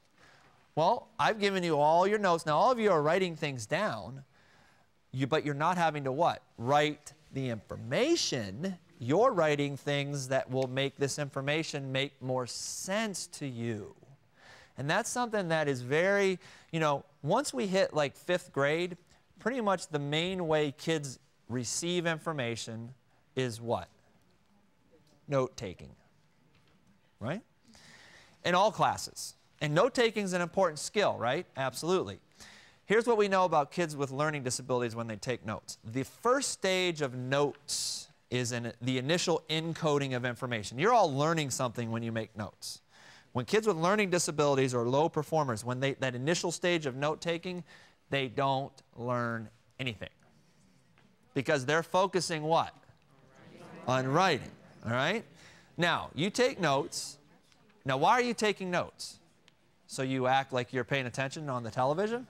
Well, I've given you all your notes. Now, all of you are writing things down, but you're not having to what? Write the information. You're writing things that will make this information make more sense to you. And that's something that is very, you know, once we hit like 5th grade, pretty much the main way kids receive information is what? Note-taking, right? In all classes. And note-taking is an important skill, right? Absolutely. Here's what we know about kids with learning disabilities when they take notes. The first stage of notes is the initial encoding of information. You're all learning something when you make notes. When kids with learning disabilities or low performers, when that initial stage of note-taking, they don't learn anything. Because they're focusing what? On writing, all right? Now, you take notes. Now, why are you taking notes? So you act like you're paying attention on the television?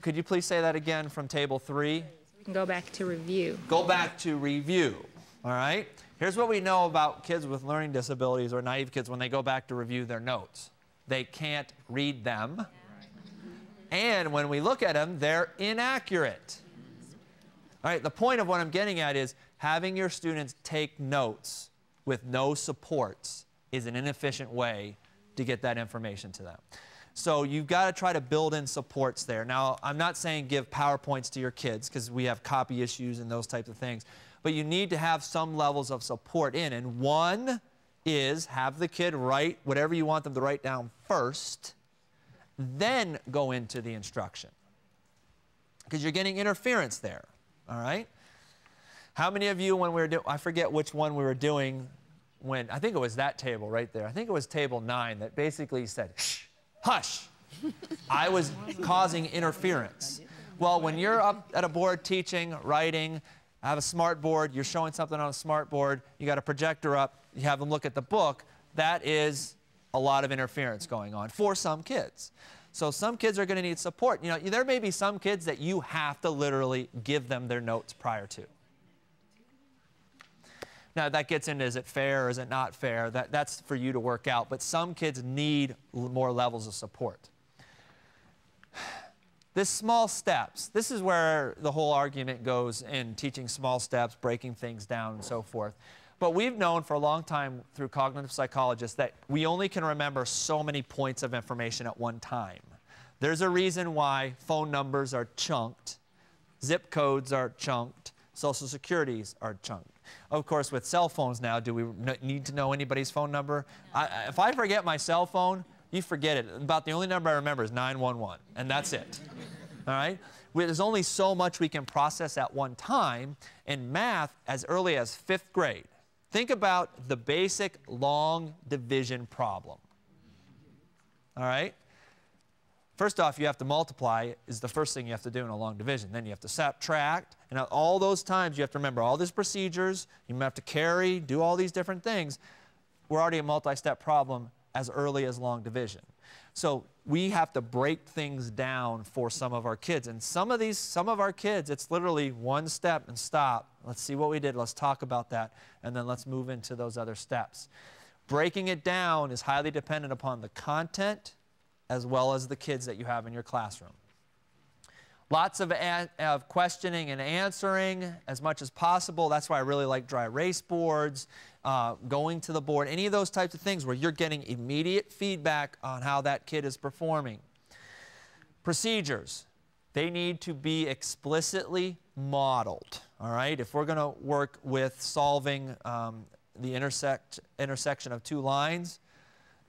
Could you please say that again from table 3? Go back to review. Go back to review, all right? Here's what we know about kids with learning disabilities or naive kids when they go back to review their notes. They can't read them. And when we look at them, they're inaccurate. All right, the point of what I'm getting at is having your students take notes with no supports is an inefficient way to get that information to them. So you've got to try to build in supports there. Now, I'm not saying give PowerPoints to your kids because we have copy issues and those types of things. But you need to have some levels of support in. And one is have the kid write whatever you want them to write down first, then go into the instruction. Because you're getting interference there, all right? How many of you, when we were doing, I forget which one we were doing, when, I think it was that table right there. I think it was table 9 that basically said, shh, hush. I was causing interference. Well, when you're up at a board teaching, writing, have a smart board, you're showing something on a smart board, you got a projector up, you have them look at the book, that is a lot of interference going on for some kids. So some kids are going to need support. You know, there may be some kids that you have to literally give them their notes prior to. Now, that gets into, is it fair or is it not fair? That's for you to work out. But some kids need more levels of support. This small steps, this is where the whole argument goes in teaching small steps, breaking things down, and so forth. But we've known for a long time through cognitive psychologists that we only can remember so many points of information at one time. There's a reason why phone numbers are chunked, zip codes are chunked, social securities are chunked. Of course, with cell phones now, do we need to know anybody's phone number? If I forget my cell phone, you forget it. About the only number I remember is 911, and that's it. All right? There's only so much we can process at one time. In math, as early as 5th grade, think about the basic long division problem. All right? First off, you have to multiply is the first thing you have to do in a long division. Then you have to subtract. And all those times you have to remember all these procedures. You have to carry, do all these different things. We're already a multi-step problem as early as long division. So we have to break things down for some of our kids. And some of our kids, it's literally one step and stop. Let's see what we did. Let's talk about that. And then let's move into those other steps. Breaking it down is highly dependent upon the content as well as the kids that you have in your classroom. Lots of questioning and answering as much as possible. That's why I really like dry erase boards, going to the board, any of those types of things where you're getting immediate feedback on how that kid is performing. Procedures. They need to be explicitly modeled, all right? If we're going to work with solving the intersection of two lines,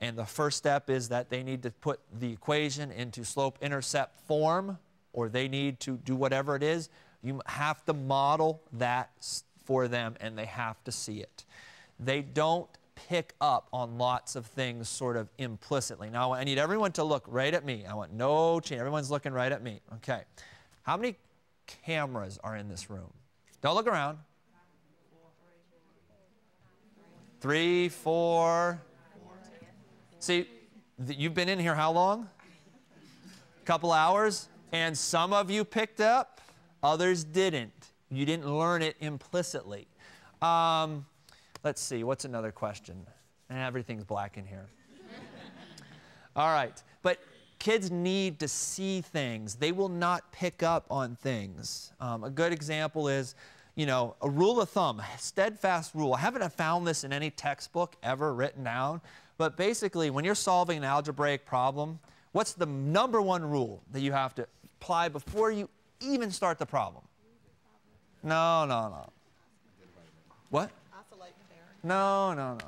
and the first step is that they need to put the equation into slope-intercept form, or they need to do whatever it is. You have to model that for them, and they have to see it. They don't pick up on lots of things sort of implicitly. Now, I need everyone to look right at me. I want no change. Everyone's looking right at me. Okay. How many cameras are in this room? Don't look around. 3, 4... See, you've been in here how long? A couple hours? And some of you picked up, others didn't. You didn't learn it implicitly. Let's see, what's another question? Everything's black in here. All right, but kids need to see things. They will not pick up on things. A good example is, you know, a rule of thumb, a steadfast rule. I haven't found this in any textbook ever written down. But basically, when you're solving an algebraic problem, what's the #1 rule that you have to apply before you even start the problem? No. What? No.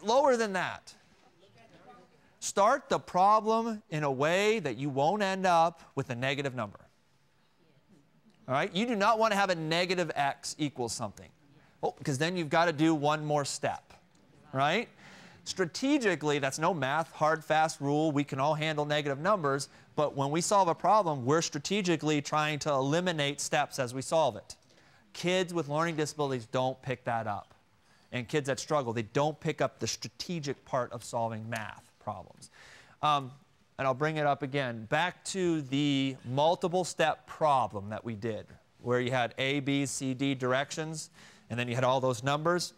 Lower than that. Start the problem in a way that you won't end up with a negative number. All right? You do not want to have a negative x equals something. Oh, because then you've got to do one more step. Right? Strategically, that's no math, hard, fast rule. We can all handle negative numbers, but when we solve a problem, we're strategically trying to eliminate steps as we solve it. Kids with learning disabilities don't pick that up. And kids that struggle, they don't pick up the strategic part of solving math problems. And I'll bring it up again. Back to the multiple step problem that we did, where you had A, B, C, D directions, and then you had all those numbers.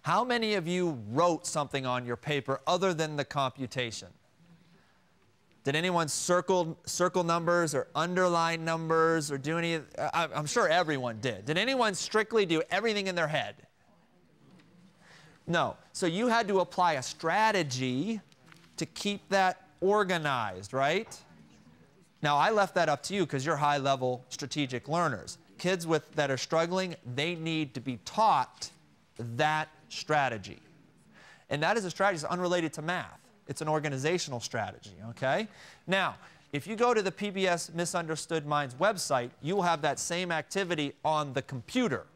How many of you wrote something on your paper other than the computation? Did anyone circle numbers or underline numbers or do any? I'm sure everyone did. Did anyone strictly do everything in their head? No. So you had to apply a strategy to keep that organized, right? Now, I left that up to you because you're high-level strategic learners. Kids that are struggling, they need to be taught that strategy. And that is a strategy that's unrelated to math. It's an organizational strategy, okay? Now, if you go to the PBS Misunderstood Minds website, you will have that same activity on the computer.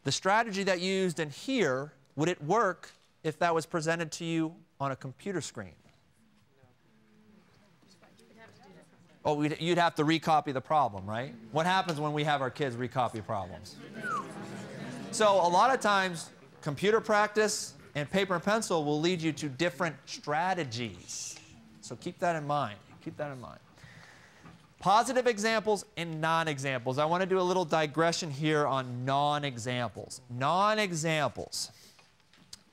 The strategy that you used in here, would it work if that was presented to you on a computer screen? Oh, you'd have to recopy the problem, right? What happens when we have our kids recopy problems? So a lot of times, computer practice and paper and pencil will lead you to different strategies. So keep that in mind. Keep that in mind. Positive examples and non-examples. I want to do a little digression here on non-examples. Non-examples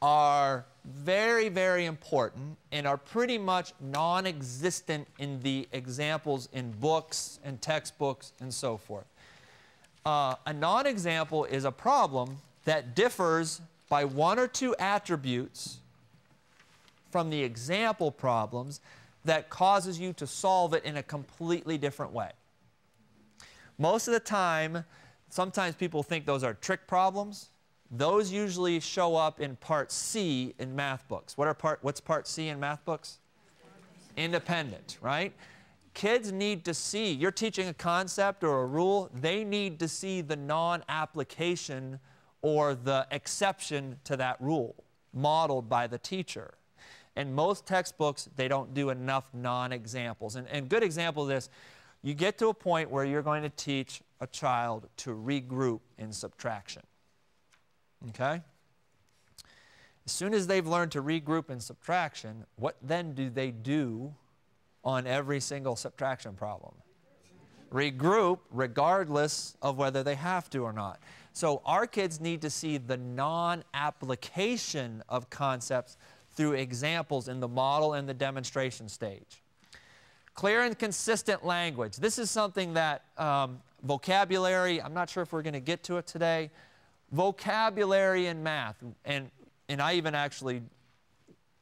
are very, very important and are pretty much non-existent in the examples in books and textbooks and so forth. A non-example is a problem that differs by 1 or 2 attributes from the example problems that causes you to solve it in a completely different way. Most of the time, sometimes people think those are trick problems. Those usually show up in Part C in math books. What's Part C in math books? Independent, right? Kids need to see, you're teaching a concept or a rule, they need to see the non-application or the exception to that rule modeled by the teacher. In most textbooks, they don't do enough non-examples. And a good example of this, you get to a point where you're going to teach a child to regroup in subtraction. Okay? As soon as they've learned to regroup in subtraction, what then do they do on every single subtraction problem? Regroup regardless of whether they have to or not. So our kids need to see the non-application of concepts through examples in the model and the demonstration stage. Clear and consistent language. This is something that vocabulary, I'm not sure if we're going to get to it today. Vocabulary in math, and I even actually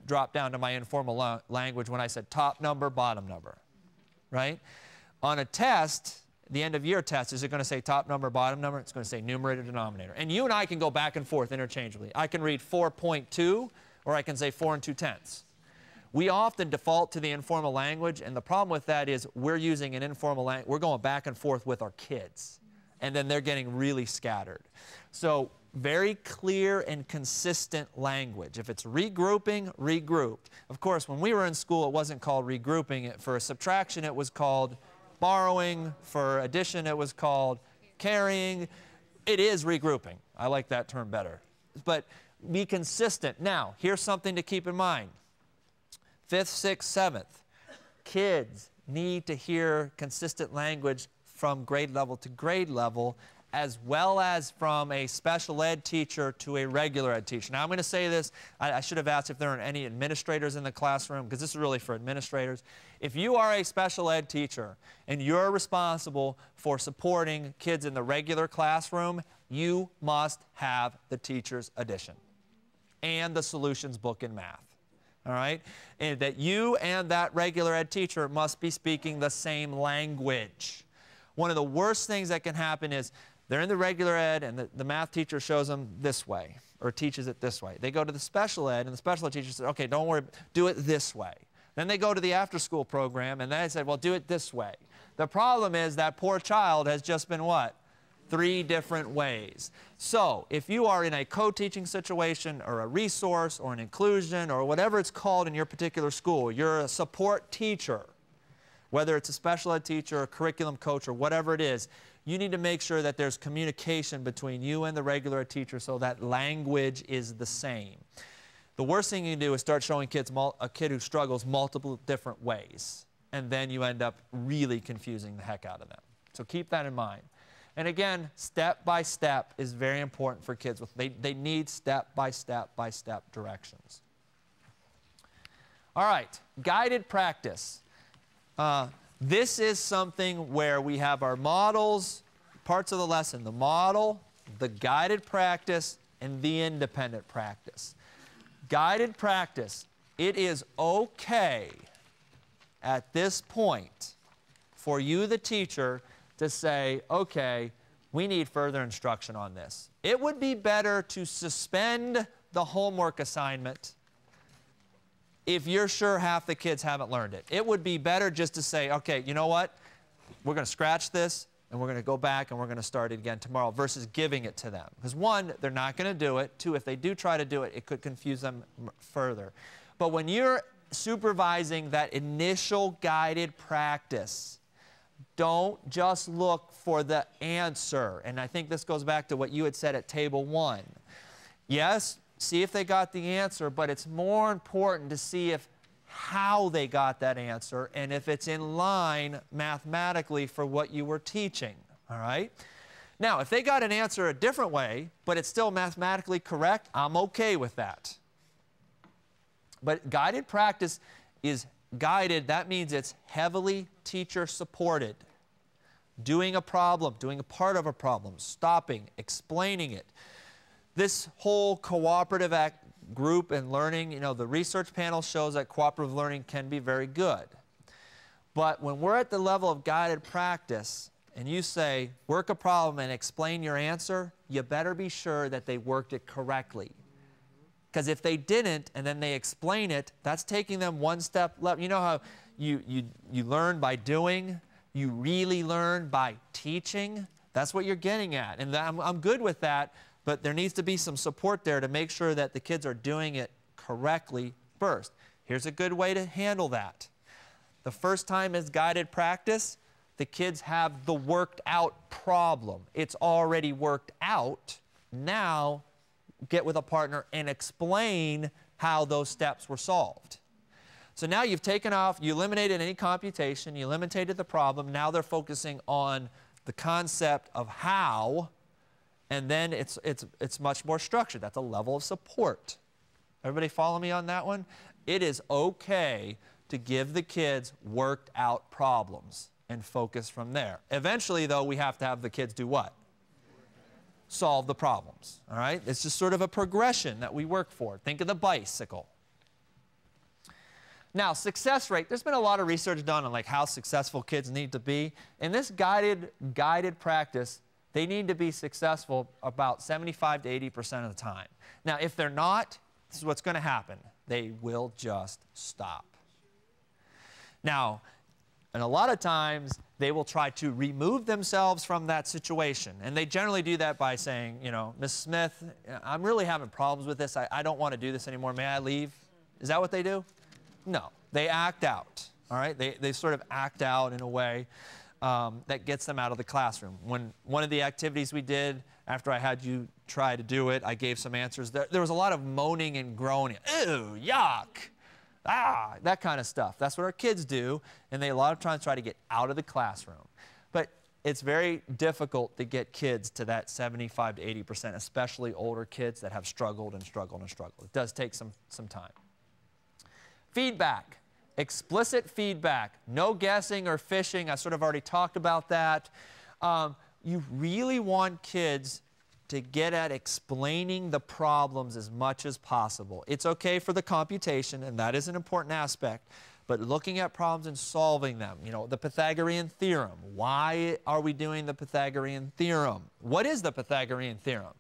dropped down to my informal language when I said top number, bottom number, right? On a test, the end of year test, is it going to say top number, bottom number? It's going to say numerator, denominator. And you and I can go back and forth interchangeably. I can read 4.2, or I can say 4 2/10. We often default to the informal language, and the problem with that is we're using an informal language. We're going back and forth with our kids, and then they're getting really scattered. So very clear and consistent language. If it's regrouping, regrouped. Of course, when we were in school, it wasn't called regrouping. For subtraction, it was called borrowing. For addition, it was called carrying. It is regrouping. I like that term better. But be consistent. Now, here's something to keep in mind. 5th, 6th, 7th. Kids need to hear consistent language from grade level to grade level, as well as from a special ed teacher to a regular ed teacher. Now, I'm going to say this. I should have asked if there are any administrators in the classroom, because this is really for administrators. If you are a special ed teacher and you're responsible for supporting kids in the regular classroom, you must have the teacher's edition and the solutions book in math. All right? And that you and that regular ed teacher must be speaking the same language. One of the worst things that can happen is they're in the regular ed and the math teacher shows them this way or teaches it this way. They go to the special ed and the special ed teacher says, okay, don't worry, do it this way. Then they go to the after-school program and they say, well, do it this way. The problem is that poor child has just been what? 3 different ways. So if you are in a co-teaching situation or a resource or an inclusion or whatever it's called in your particular school, you're a support teacher, whether it's a special ed teacher, a curriculum coach, or whatever it is, you need to make sure that there's communication between you and the regular ed teacher so that language is the same. The worst thing you can do is start showing kids a kid who struggles multiple different ways, and then you end up really confusing the heck out of them. So keep that in mind. And again, step by step is very important for kids. They need step by step directions. All right, guided practice. This is something where we have our models, parts of the lesson, the model, the guided practice, and the independent practice. Guided practice, it is okay at this point for you, the teacher, to say, okay, we need further instruction on this. It would be better to suspend the homework assignment if you're sure half the kids haven't learned it. It would be better just to say, okay, you know what? We're going to scratch this, and we're going to go back, and we're going to start it again tomorrow, versus giving it to them. Because 1, they're not going to do it. 2, if they do try to do it, it could confuse them further. But when you're supervising that initial guided practice, don't just look for the answer. And I think this goes back to what you had said at table 1. Yes, see if they got the answer, but it's more important to see how they got that answer and if it's in line mathematically for what you were teaching. All right? Now, if they got an answer a different way, but it's still mathematically correct, I'm okay with that. But guided practice is guided. That means it's heavily teacher supported. Doing a problem, doing a part of a problem, stopping, explaining it. This whole cooperative group and learning, you know, the research panel shows that cooperative learning can be very good. But when we're at the level of guided practice and you say, work a problem and explain your answer, you better be sure that they worked it correctly. Because if they didn't and then they explain it, that's taking them one step left. You know how You learn by doing. You really learn by teaching. That's what you're getting at. And I'm good with that, but there needs to be some support there to make sure that the kids are doing it correctly first. Here's a good way to handle that. The first time is guided practice. The kids have the worked out problem. It's already worked out. Now, get with a partner and explain how those steps were solved. So now you've taken off, you eliminated any computation, you eliminated the problem. Now they're focusing on the concept of how, and then it's much more structured. That's a level of support. Everybody follow me on that one? It is okay to give the kids worked out problems and focus from there. Eventually, though, we have to have the kids do what? Solve the problems, all right? It's just sort of a progression that we work for. Think of the bicycle. Now, success rate, there's been a lot of research done on like how successful kids need to be. In this guided practice, they need to be successful about 75 to 80% of the time. Now, if they're not, this is what's going to happen. They will just stop. Now, and a lot of times, they will try to remove themselves from that situation. And they generally do that by saying, you know, Ms. Smith, I'm really having problems with this. I don't want to do this anymore. May I leave? Is that what they do? No. They act out. All right? They sort of act out in a way that gets them out of the classroom. When one of the activities we did, after I had you try to do it, I gave some answers. There was a lot of moaning and groaning. Ew, yuck. Ah, that kind of stuff. That's what our kids do, and they a lot of times try to get out of the classroom. But it's very difficult to get kids to that 75 to 80%, especially older kids that have struggled and struggled and struggled. It does take some time. Feedback, explicit feedback, no guessing or fishing. I sort of already talked about that. You really want kids to get at explaining the problems as much as possible. It's okay for the computation, and that is an important aspect, but looking at problems and solving them. You know, the Pythagorean theorem. Why are we doing the Pythagorean theorem? What is the Pythagorean theorem?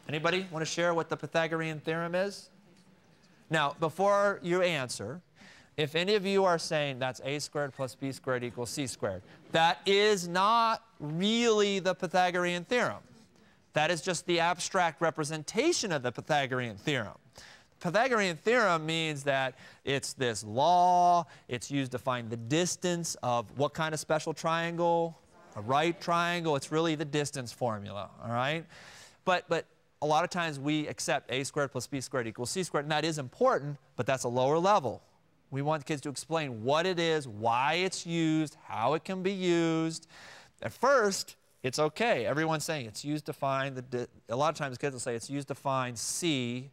Anybody want to share what the Pythagorean theorem is? Now, before you answer, if any of you are saying that's a squared plus b squared equals c squared, that is not really the Pythagorean theorem. That is just the abstract representation of the Pythagorean theorem. The Pythagorean theorem means that it's this law. It's used to find the distance of what kind of special triangle? A right triangle. It's really the distance formula, all right? But a lot of times we accept a squared plus b squared equals c squared, and that is important, but that's a lower level. We want kids to explain what it is, why it's used, how it can be used. At first, it's okay. Everyone's saying it's used to find a lot of times kids will say it's used to find C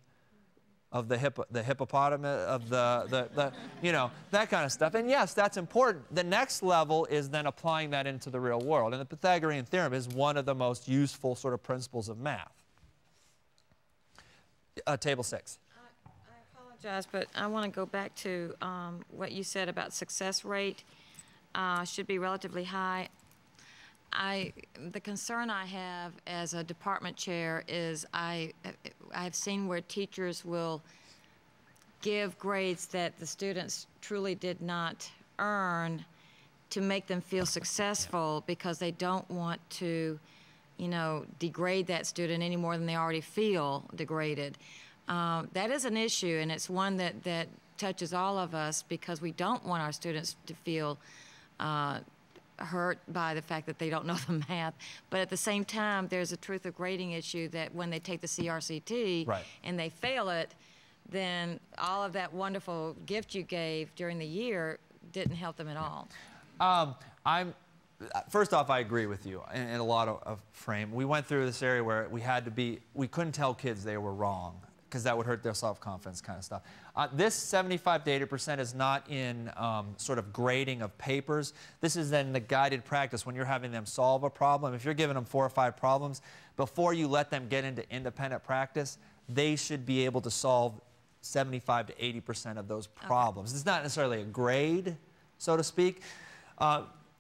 of the hippopotamus, of the you know, that kind of stuff. And yes, that's important. The next level is then applying that into the real world. And the Pythagorean theorem is one of the most useful sort of principles of math. Table 6. I apologize, but I want to go back to what you said about success rate should be relatively high. The concern I have as a department chair is I've seen where teachers will give grades that the students truly did not earn to make them feel successful because they don't want to, you know, degrade that student any more than they already feel degraded. That is an issue, and it's one that touches all of us because we don't want our students to feel hurt by the fact that they don't know the math, but at the same time, there's a truth of grading issue that when they take the CRCT and they fail it, then all of that wonderful gift you gave during the year didn't help them at all. First off, I agree with you in a lot of frame. We went through this area where we couldn't tell kids they were wrong because that would hurt their self-confidence kind of stuff. This 75 to 80% is not in sort of grading of papers. This is in the guided practice when you're having them solve a problem. If you're giving them 4 or 5 problems, before you let them get into independent practice, they should be able to solve 75 to 80% of those problems. It's not necessarily a grade, so to speak.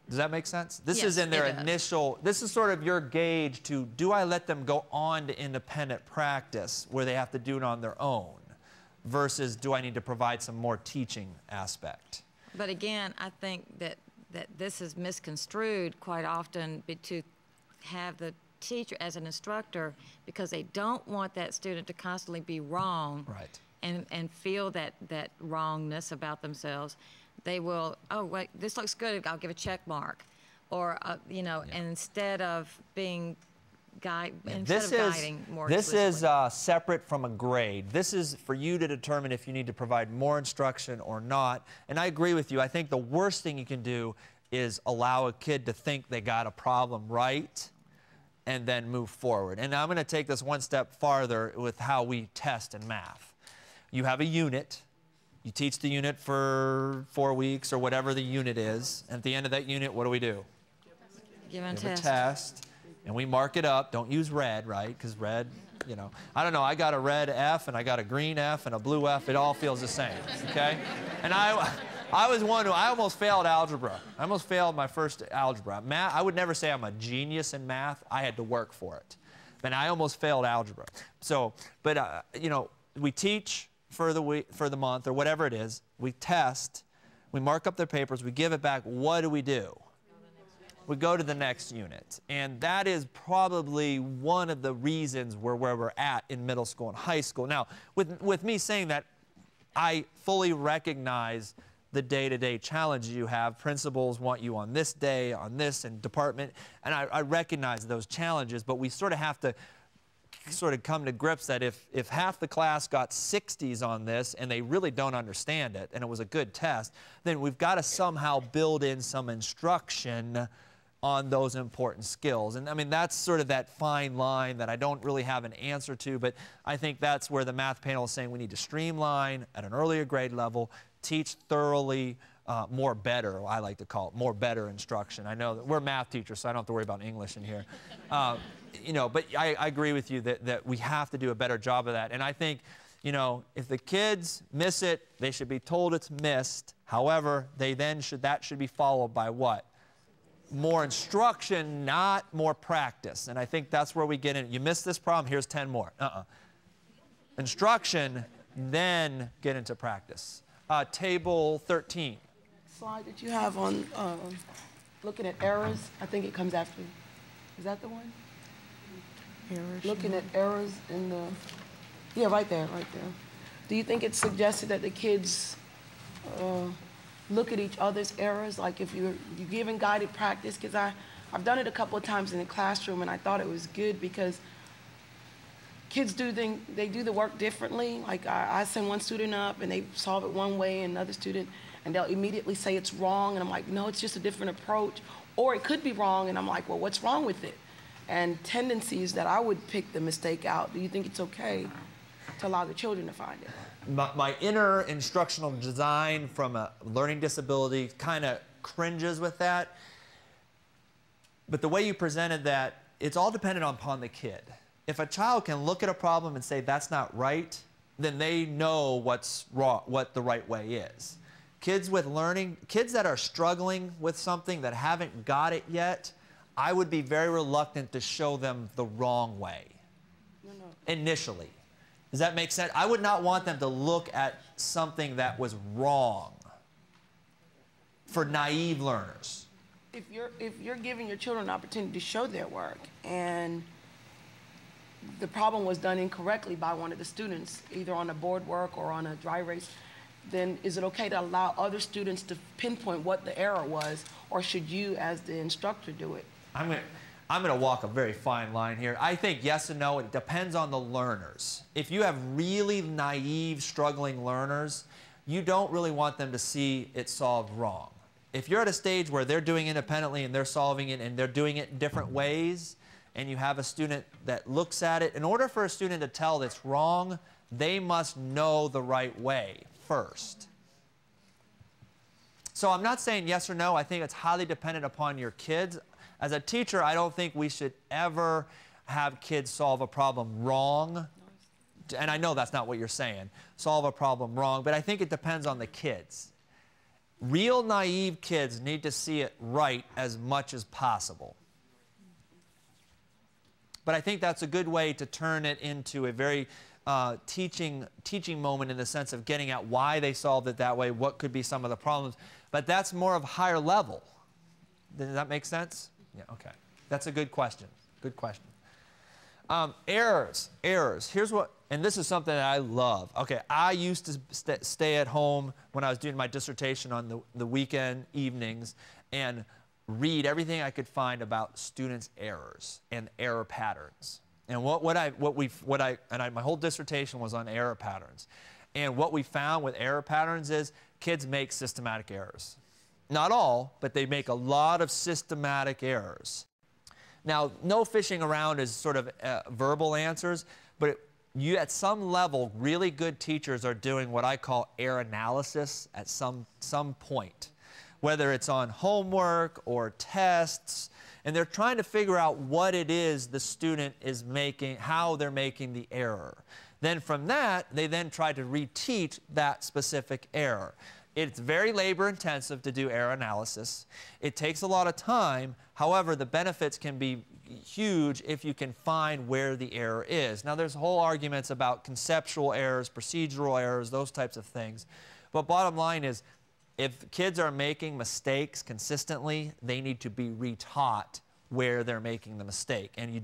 Does that make sense? This is in their initial, this is sort of your gauge to, do I let them go on to independent practice where they have to do it on their own versus do I need to provide some more teaching aspect? But again, I think that this is misconstrued quite often to have the teacher as an instructor, because they don't want that student to constantly be wrong. Right. And feel that wrongness about themselves. They will, oh, wait, this looks good, I'll give a check mark. Or, you know, and instead of being guiding more This is explicitly. separate from a grade. This is for you to determine if you need to provide more instruction or not. And I agree with you. I think the worst thing you can do is allow a kid to think they got a problem right and then move forward. And I'm going to take this one step farther with how we test in math. You have a unit. You teach the unit for 4 weeks or whatever the unit is. And at the end of that unit, what do? Give a test. And we mark it up. Don't use red, right? Because red, you know, I don't know. I got a red F and I got a green F and a blue F. It all feels the same, okay? And I was one who, I almost failed algebra. I almost failed my first algebra. Math, I would never say I'm a genius in math. I had to work for it. And I almost failed algebra. So, but, you know, we teach for the week, for the month, or whatever it is. We test. We mark up their papers. We give it back. What do? We go to the next unit. And that is probably one of the reasons where we're at in middle school and high school. Now, with me saying that, I fully recognize the day-to-day challenges you have. Principals want you on this day, on this, and department. And I recognize those challenges, but we sort of have to sort of come to grips that if half the class got 60s on this and they really don't understand it and it was a good test, then we've got to somehow build in some instruction on those important skills. And I mean, that's sort of that fine line that I don't really have an answer to, but I think that's where the math panel is saying we need to streamline at an earlier grade level, teach thoroughly, more better, I like to call it, more better instruction. I know that we're math teachers, so I don't have to worry about English in here. You know, but I agree with you that we have to do a better job of that. And I think, you know, if the kids miss it, they should be told it's missed. However, that should be followed by what? More instruction, not more practice. And I think that's where we get in. You missed this problem, here's 10 more. Instruction, then get into practice. Table 13. Slide that you have on looking at errors, I think it comes after. Is that the one? Errors. Looking at errors in the, yeah, right there. Do you think it's suggested that the kids look at each other's errors? Like if you're giving guided practice, because I've done it a couple of times in the classroom and I thought it was good because kids do the work differently. Like I send one student up and they solve it one way and another student, and they'll immediately say it's wrong. And I'm like, no, it's just a different approach. Or it could be wrong. And I'm like, well, what's wrong with it? And tendencies that I would pick the mistake out. Do you think it's okay to allow the children to find it? My inner instructional design from a learning disability kind of cringes with that. But the way you presented that, it's all dependent upon the kid. If a child can look at a problem and say that's not right, then they know what's wrong, what the right way is. Kids with learning, kids that are struggling with something that haven't got it yet, I would be very reluctant to show them the wrong way initially. Does that make sense? I would not want them to look at something that was wrong for naive learners. If you're giving your children an opportunity to show their work and the problem was done incorrectly by one of the students, either on a board work or on a dry erase, then is it okay to allow other students to pinpoint what the error was, or should you, as the instructor, do it? I'm going to walk a very fine line here. I think yes and no. It depends on the learners. If you have really naive, struggling learners, you don't really want them to see it solved wrong. If you're at a stage where they're doing it independently and they're solving it and they're doing it in different ways, and you have a student that looks at it, in order for a student to tell that's wrong, they must know the right way first. So I'm not saying yes or no. I think it's highly dependent upon your kids. As a teacher, I don't think we should ever have kids solve a problem wrong. And I know that's not what you're saying, solve a problem wrong, but I think it depends on the kids. Real naive kids need to see it right as much as possible. But I think that's a good way to turn it into a very teaching moment in the sense of getting at why they solved it that way, what could be some of the problems, but that's more of higher level. Does that make sense? Yeah, okay. That's a good question. Good question. Errors. Here's what, and this is something that I love. Okay, I used to stay at home when I was doing my dissertation on the weekend evenings and read everything I could find about students' errors and error patterns. And my whole dissertation was on error patterns. And what we found with error patterns is kids make systematic errors. Not all, but they make a lot of systematic errors. Now, no fishing around is sort of verbal answers, but you at some level, really good teachers are doing what I call error analysis at some point, whether it's on homework or tests, and they're trying to figure out what it is the student is making, how they're making the error. Then from that, they then try to reteach that specific error. It's very labor intensive to do error analysis. It takes a lot of time. However, the benefits can be huge if you can find where the error is. Now, there's whole arguments about conceptual errors, procedural errors, those types of things. But bottom line is, if kids are making mistakes consistently, they need to be retaught where they're making the mistake. And you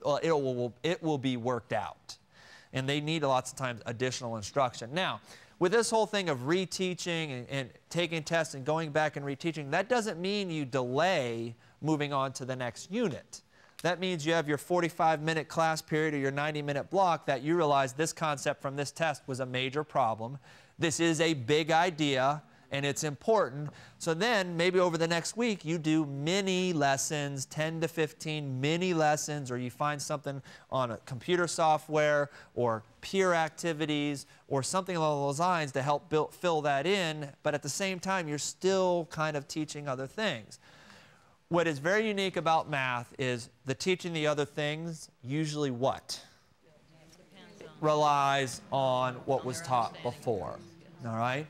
it will be worked out. And they need lots of times additional instruction. Now, with this whole thing of reteaching and taking tests and going back and reteaching, that doesn't mean you delay moving on to the next unit. That means you have your 45-minute class period or your 90-minute block that you realize this concept from this test was a major problem. This is a big idea, and it's important. So then maybe over the next week you do mini lessons, 10 to 15 mini lessons, or you find something on a computer software or peer activities or something along those lines to help fill that in, but at the same time you're still kind of teaching other things. What is very unique about math is the teaching the other things usually what? Relies on what was taught before, all right?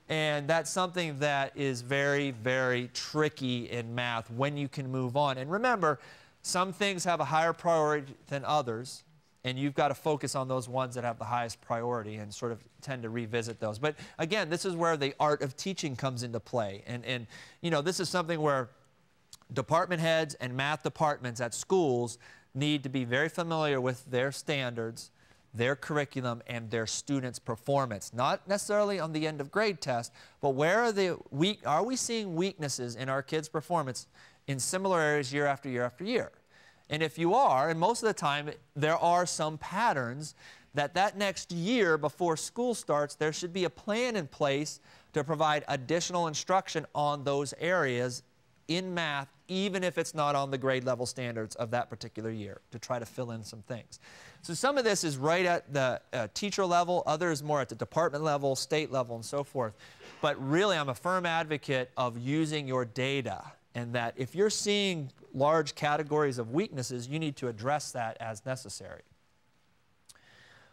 And that's something that is very, very tricky in math when you can move on. And remember, some things have a higher priority than others, and you've got to focus on those ones that have the highest priority and sort of tend to revisit those. But again, this is where the art of teaching comes into play. And you know, this is something where department heads and math departments at schools need to be very familiar with their standards, their curriculum, and their students' performance. Not necessarily on the end of grade test, but where are we seeing weaknesses in our kids' performance in similar areas year after year after year? And if you are, and most of the time there are some patterns, that next year before school starts, there should be a plan in place to provide additional instruction on those areas in math, even if it's not on the grade level standards of that particular year, to try to fill in some things. So some of this is right at the teacher level, others more at the department level, state level, and so forth. But really, I'm a firm advocate of using your data, and that if you're seeing large categories of weaknesses, you need to address that as necessary.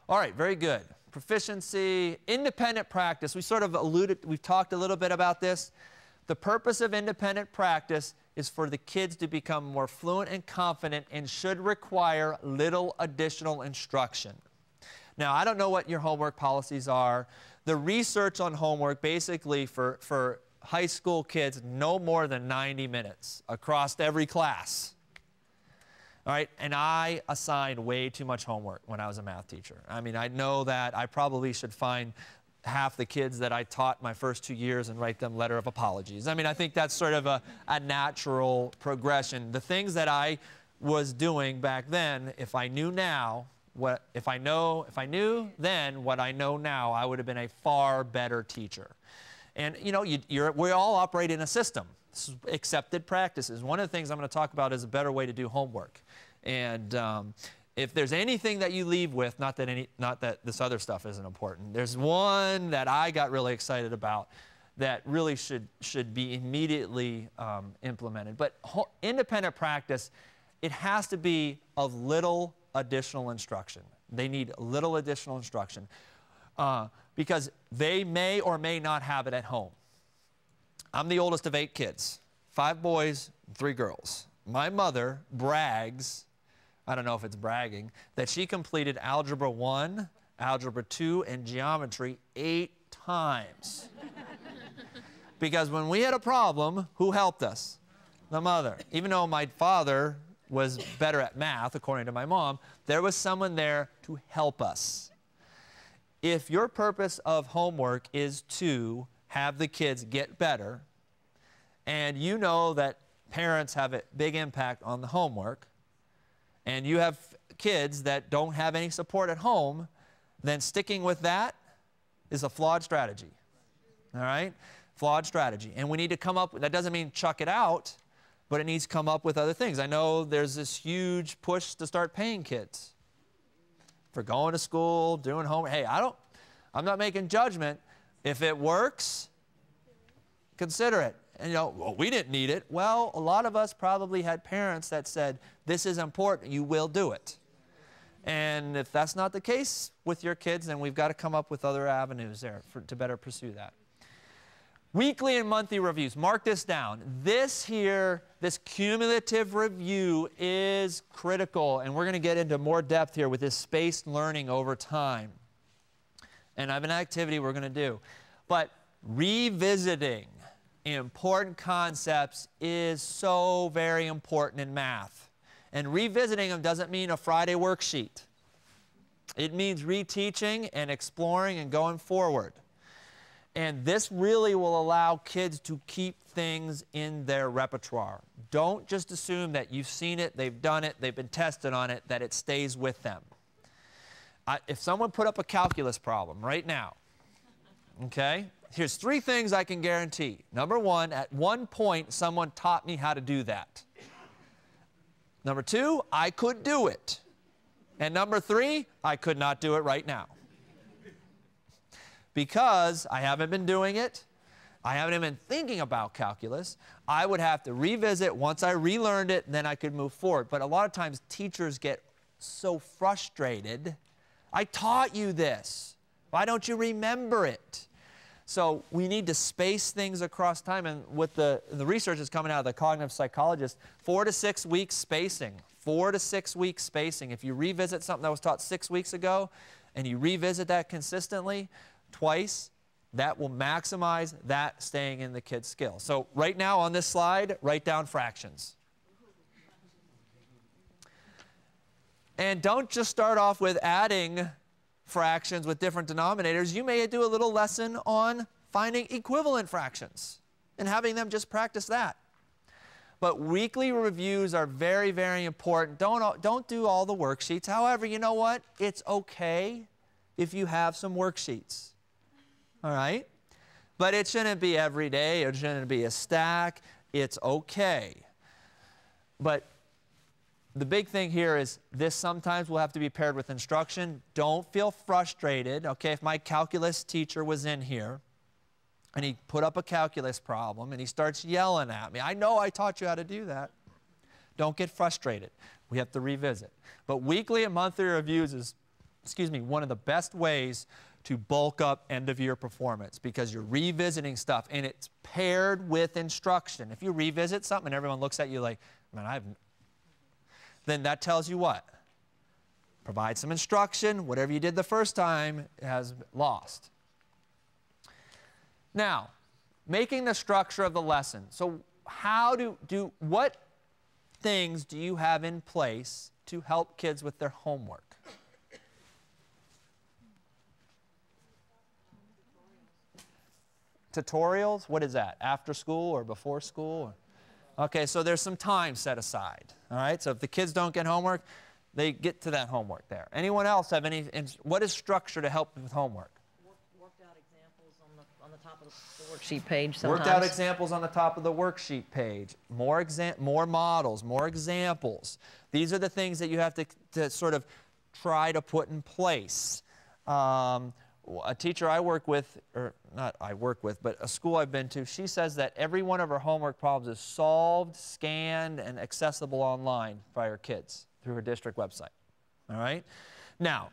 All right, very good. Proficiency, independent practice. We sort of we've talked a little bit about this. The purpose of independent practice is for the kids to become more fluent and confident and should require little additional instruction. Now, I don't know what your homework policies are. The research on homework basically for high school kids, no more than 90 minutes across every class. All right, and I assigned way too much homework when I was a math teacher. I mean, I know that I probably should find half the kids that I taught my first 2 years and write them letter of apologies. I mean, I think that's sort of a natural progression. The things that I was doing back then, if I knew now, if I knew then what I know now, I would have been a far better teacher. And you know, we all operate in a system. This is accepted practices. One of the things I'm going to talk about is a better way to do homework. And if there's anything that you leave with, not that this other stuff isn't important, there's one that I got really excited about that really should be immediately implemented. But independent practice, it has to be of little additional instruction. They need little additional instruction because they may or may not have it at home. I'm the oldest of 8 kids, 5 boys, 3 girls. My mother brags I don't know if it's bragging, that she completed Algebra 1, Algebra 2, and Geometry 8 times. Because when we had a problem, who helped us? The mother. Even though my father was better at math, according to my mom, there was someone there to help us. If your purpose of homework is to have the kids get better, and you know that parents have a big impact on the homework, and you have kids that don't have any support at home, then sticking with that is a flawed strategy. All right? Flawed strategy. And we need to come up, that doesn't mean chuck it out, but it needs to come up with other things. I know there's this huge push to start paying kids for going to school, doing homework. Hey, I'm not making judgment. If it works, consider it. And you know, well, we didn't need it. Well, a lot of us probably had parents that said, this is important, you will do it. And if that's not the case with your kids, then we've got to come up with other avenues there to better pursue that. Weekly and monthly reviews. Mark this down. This here, this cumulative review is critical, and we're going to get into more depth here with this spaced learning over time. And I have an activity we're going to do. But revisiting important concepts is so very important in math. And revisiting them doesn't mean a Friday worksheet. It means reteaching and exploring and going forward. And this really will allow kids to keep things in their repertoire. Don't just assume that you've seen it, they've done it, they've been tested on it, that it stays with them. If someone put up a calculus problem right now, okay, here's 3 things I can guarantee. Number 1, at one point, someone taught me how to do that. Number 2, I could do it. And number 3, I could not do it right now. Because I haven't been doing it, I haven't even been thinking about calculus, I would have to revisit. Once I relearned it, then I could move forward. But a lot of times teachers get so frustrated. I taught you this. Why don't you remember it? So we need to space things across time. And with the research that's coming out of the cognitive psychologists, 4 to 6 weeks spacing. 4 to 6 weeks spacing. If you revisit something that was taught 6 weeks ago, and you revisit that consistently, twice, that will maximize that staying in the kid's skill. So right now on this slide, write down fractions. And don't just start off with adding fractions with different denominators. You may do a little lesson on finding equivalent fractions and having them just practice that. But weekly reviews are very, very important. Don't do all the worksheets. However, you know what? It's okay if you have some worksheets. All right? But it shouldn't be every day. It shouldn't be a stack. It's okay. But the big thing here is this sometimes will have to be paired with instruction. Don't feel frustrated. Okay, if my calculus teacher was in here and he put up a calculus problem and he starts yelling at me, I know I taught you how to do that. Don't get frustrated. We have to revisit. But weekly and monthly reviews is, one of the best ways to bulk up end-of-year performance, because you're revisiting stuff and it's paired with instruction. If you revisit something and everyone looks at you like, man, then that tells you what? Provide some instruction. Whatever you did the first time has lost. Now, making the structure of the lesson. So what things do you have in place to help kids with their homework? Tutorials? What is that? After school or before school? Okay, so there's some time set aside. All right, so if the kids don't get homework, they get to that homework there. Anyone else have any? What is structure to help with homework? Worked out examples on the top of the worksheet page sometimes. Worked out examples on the top of the worksheet page. More models, more examples. These are the things that you have to sort of try to put in place. A teacher I work with, or not I work with, but a school I've been to, she says that every one of her homework problems is solved, scanned, and accessible online by her kids through her district website. All right? Now,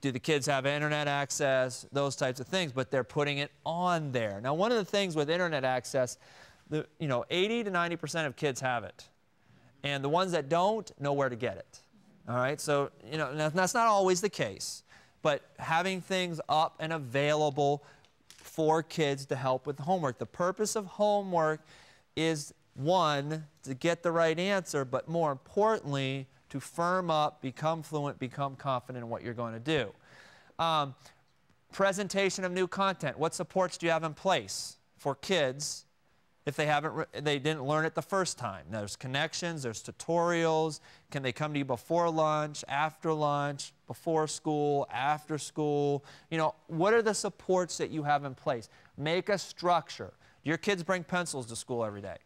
do the kids have internet access? Those types of things, but they're putting it on there. Now, one of the things with internet access, 80 to 90% of kids have it. And the ones that don't know where to get it. All right, so that's not always the case, but having things up and available for kids to help with homework. The purpose of homework is, one, to get the right answer, but more importantly, to firm up, become fluent, become confident in what you're going to do. Presentation of new content. What supports do you have in place for kids if they didn't learn it the first time? There's connections, there's tutorials. Can they come to you before lunch, after lunch, before school, after school? What are the supports that you have in place? Make a structure. Do your kids bring pencils to school every day?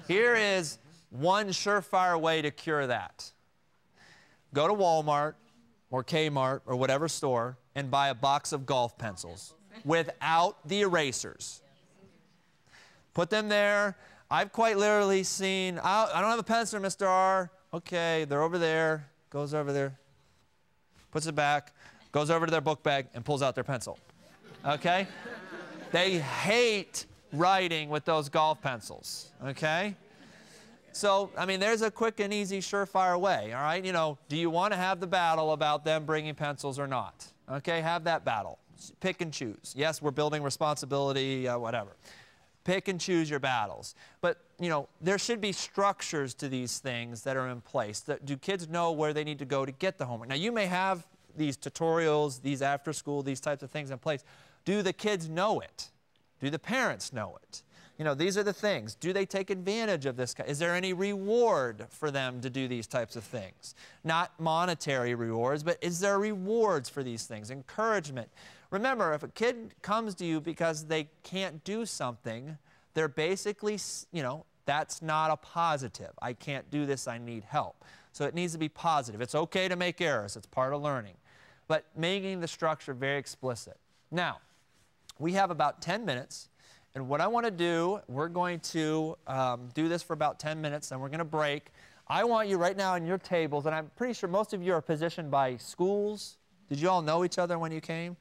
Here is one surefire way to cure that. Go to Walmart or Kmart or whatever store and buy a box of golf pencils without the erasers. Put them there. I've quite literally seen, I don't have a pencil, Mr. R. Okay, they're over there. Goes over there, puts it back, goes over to their book bag and pulls out their pencil. Okay? They hate writing with those golf pencils. Okay? So, there's a quick and easy, surefire way, all right? Do you want to have the battle about them bringing pencils or not? Okay, have that battle. Pick and choose. Yes, we're building responsibility, whatever. Pick and choose your battles. But, there should be structures to these things that are in place. Do kids know where they need to go to get the homework? Now, you may have these tutorials, these after school, these types of things in place. Do the kids know it? Do the parents know it? These are the things. Do they take advantage of this? Is there any reward for them to do these types of things? Not monetary rewards, but is there rewards for these things? Encouragement. Remember, if a kid comes to you because they can't do something, they're basically, that's not a positive. I can't do this, I need help. So it needs to be positive. It's okay to make errors. It's part of learning. But making the structure very explicit. Now, we have about 10 minutes. And what I want to do, we're going to do this for about 10 minutes, and we're going to break. I want you right now on your tables, and I'm pretty sure most of you are positioned by schools. Did you all know each other when you came?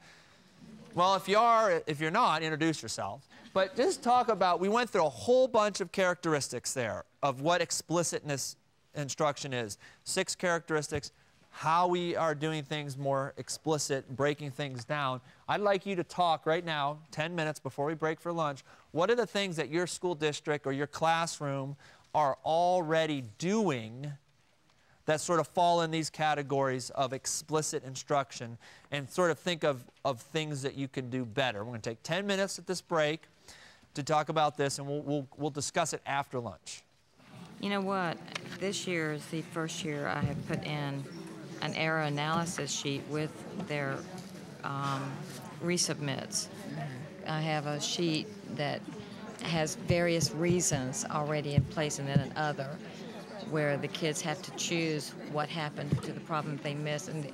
Well, if you're not, introduce yourselves. But just talk about, we went through a whole bunch of characteristics there of what explicitness instruction is. 6 characteristics, how we are doing things more explicit, breaking things down. I'd like you to talk right now, 10 minutes before we break for lunch. What are the things that your school district or your classroom are already doing that sort of fall in these categories of explicit instruction, and sort of think of things that you can do better. We're going to take 10 minutes at this break to talk about this, and we'll discuss it after lunch. You know what? This year is the first year I have put in an error analysis sheet with their resubmits. I have a sheet that has various reasons already in place, and then another where the kids have to choose what happened to the problem they missed, and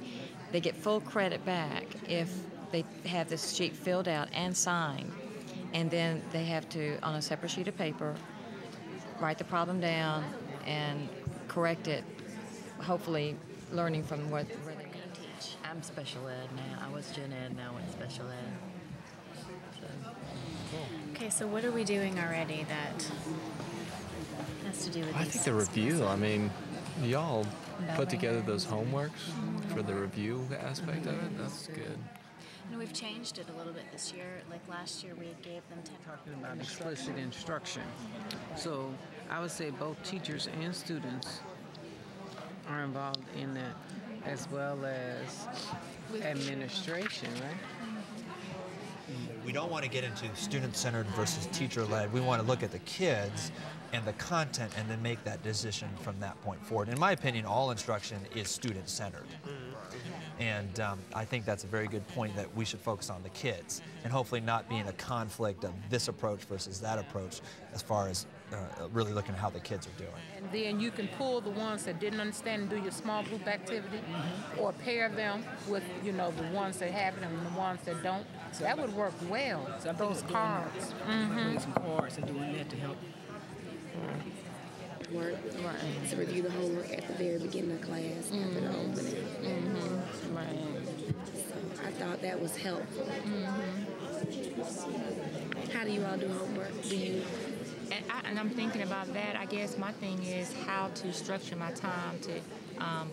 they get full credit back if they have this sheet filled out and signed, and then they have to, on a separate sheet of paper, write the problem down and correct it, hopefully learning from where they teach. I'm special ed now. I was gen ed, now I'm special ed. So. Okay, so what are we doing already that has to do with I think the review, y'all put together those homeworks for the review aspect of it. That's good. And we've changed it a little bit this year. Like last year, we gave them 10. Talking about explicit instruction. So I would say both teachers and students are involved in that, as well as administration, right? We don't want to get into student-centered versus teacher-led. We want to look at the kids and the content and then make that decision from that point forward. In my opinion, all instruction is student-centered. And I think that's a very good point, that we should focus on the kids and hopefully not be in a conflict of this approach versus that approach as far as really looking at how the kids are doing. And then you can pull the ones that didn't understand and do your small group activity, or pair them with, the ones that have it and the ones that don't. So that would work well, so those cards. Putting some cards and doing that to help. Work to review the homework at the very beginning of class after the opening. So I thought that was helpful. How do you all do homework? Do you And I'm thinking about that. I guess my thing is how to structure my time to,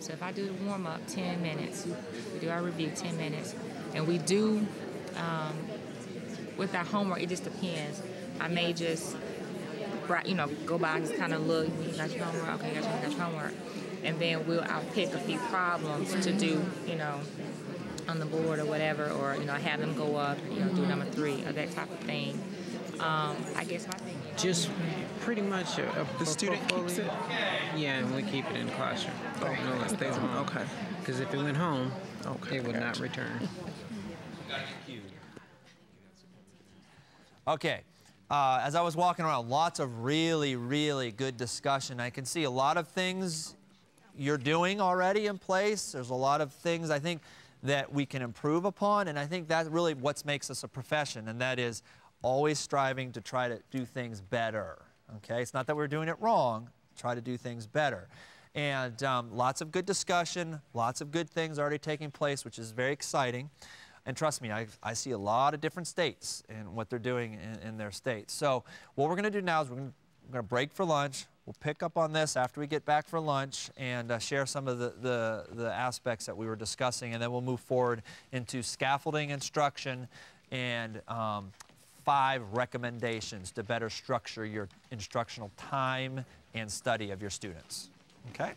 so if I do the warm-up 10 minutes, we do our review 10 minutes, and we do, with our homework, it just depends. I may just, go by and just kind of look, you got your homework, okay, got your homework. And then I'll pick a few problems to do, on the board or whatever, or, have them go up, do number 3 or that type of thing. I guess my thing is just pretty much the student keeps it. Yeah, and we keep it in the classroom. No, it stays home. Okay. Because if it went home, it would not return. Okay. As I was walking around, lots of really, really good discussion. I can see a lot of things you're doing already in place. There's a lot of things I think that we can improve upon, and I think that's really what makes us a profession, and that is always striving to try to do things better. Okay, it's not that we're doing it wrong, try to do things better. And lots of good discussion, lots of good things already taking place, which is very exciting. And trust me, I see a lot of different states and what they're doing in their states. So what we're going to do now is we're going to break for lunch. We'll pick up on this after we get back for lunch and share some of the aspects that we were discussing, and then we'll move forward into scaffolding instruction and 5 recommendations to better structure your instructional time and study of your students. Okay?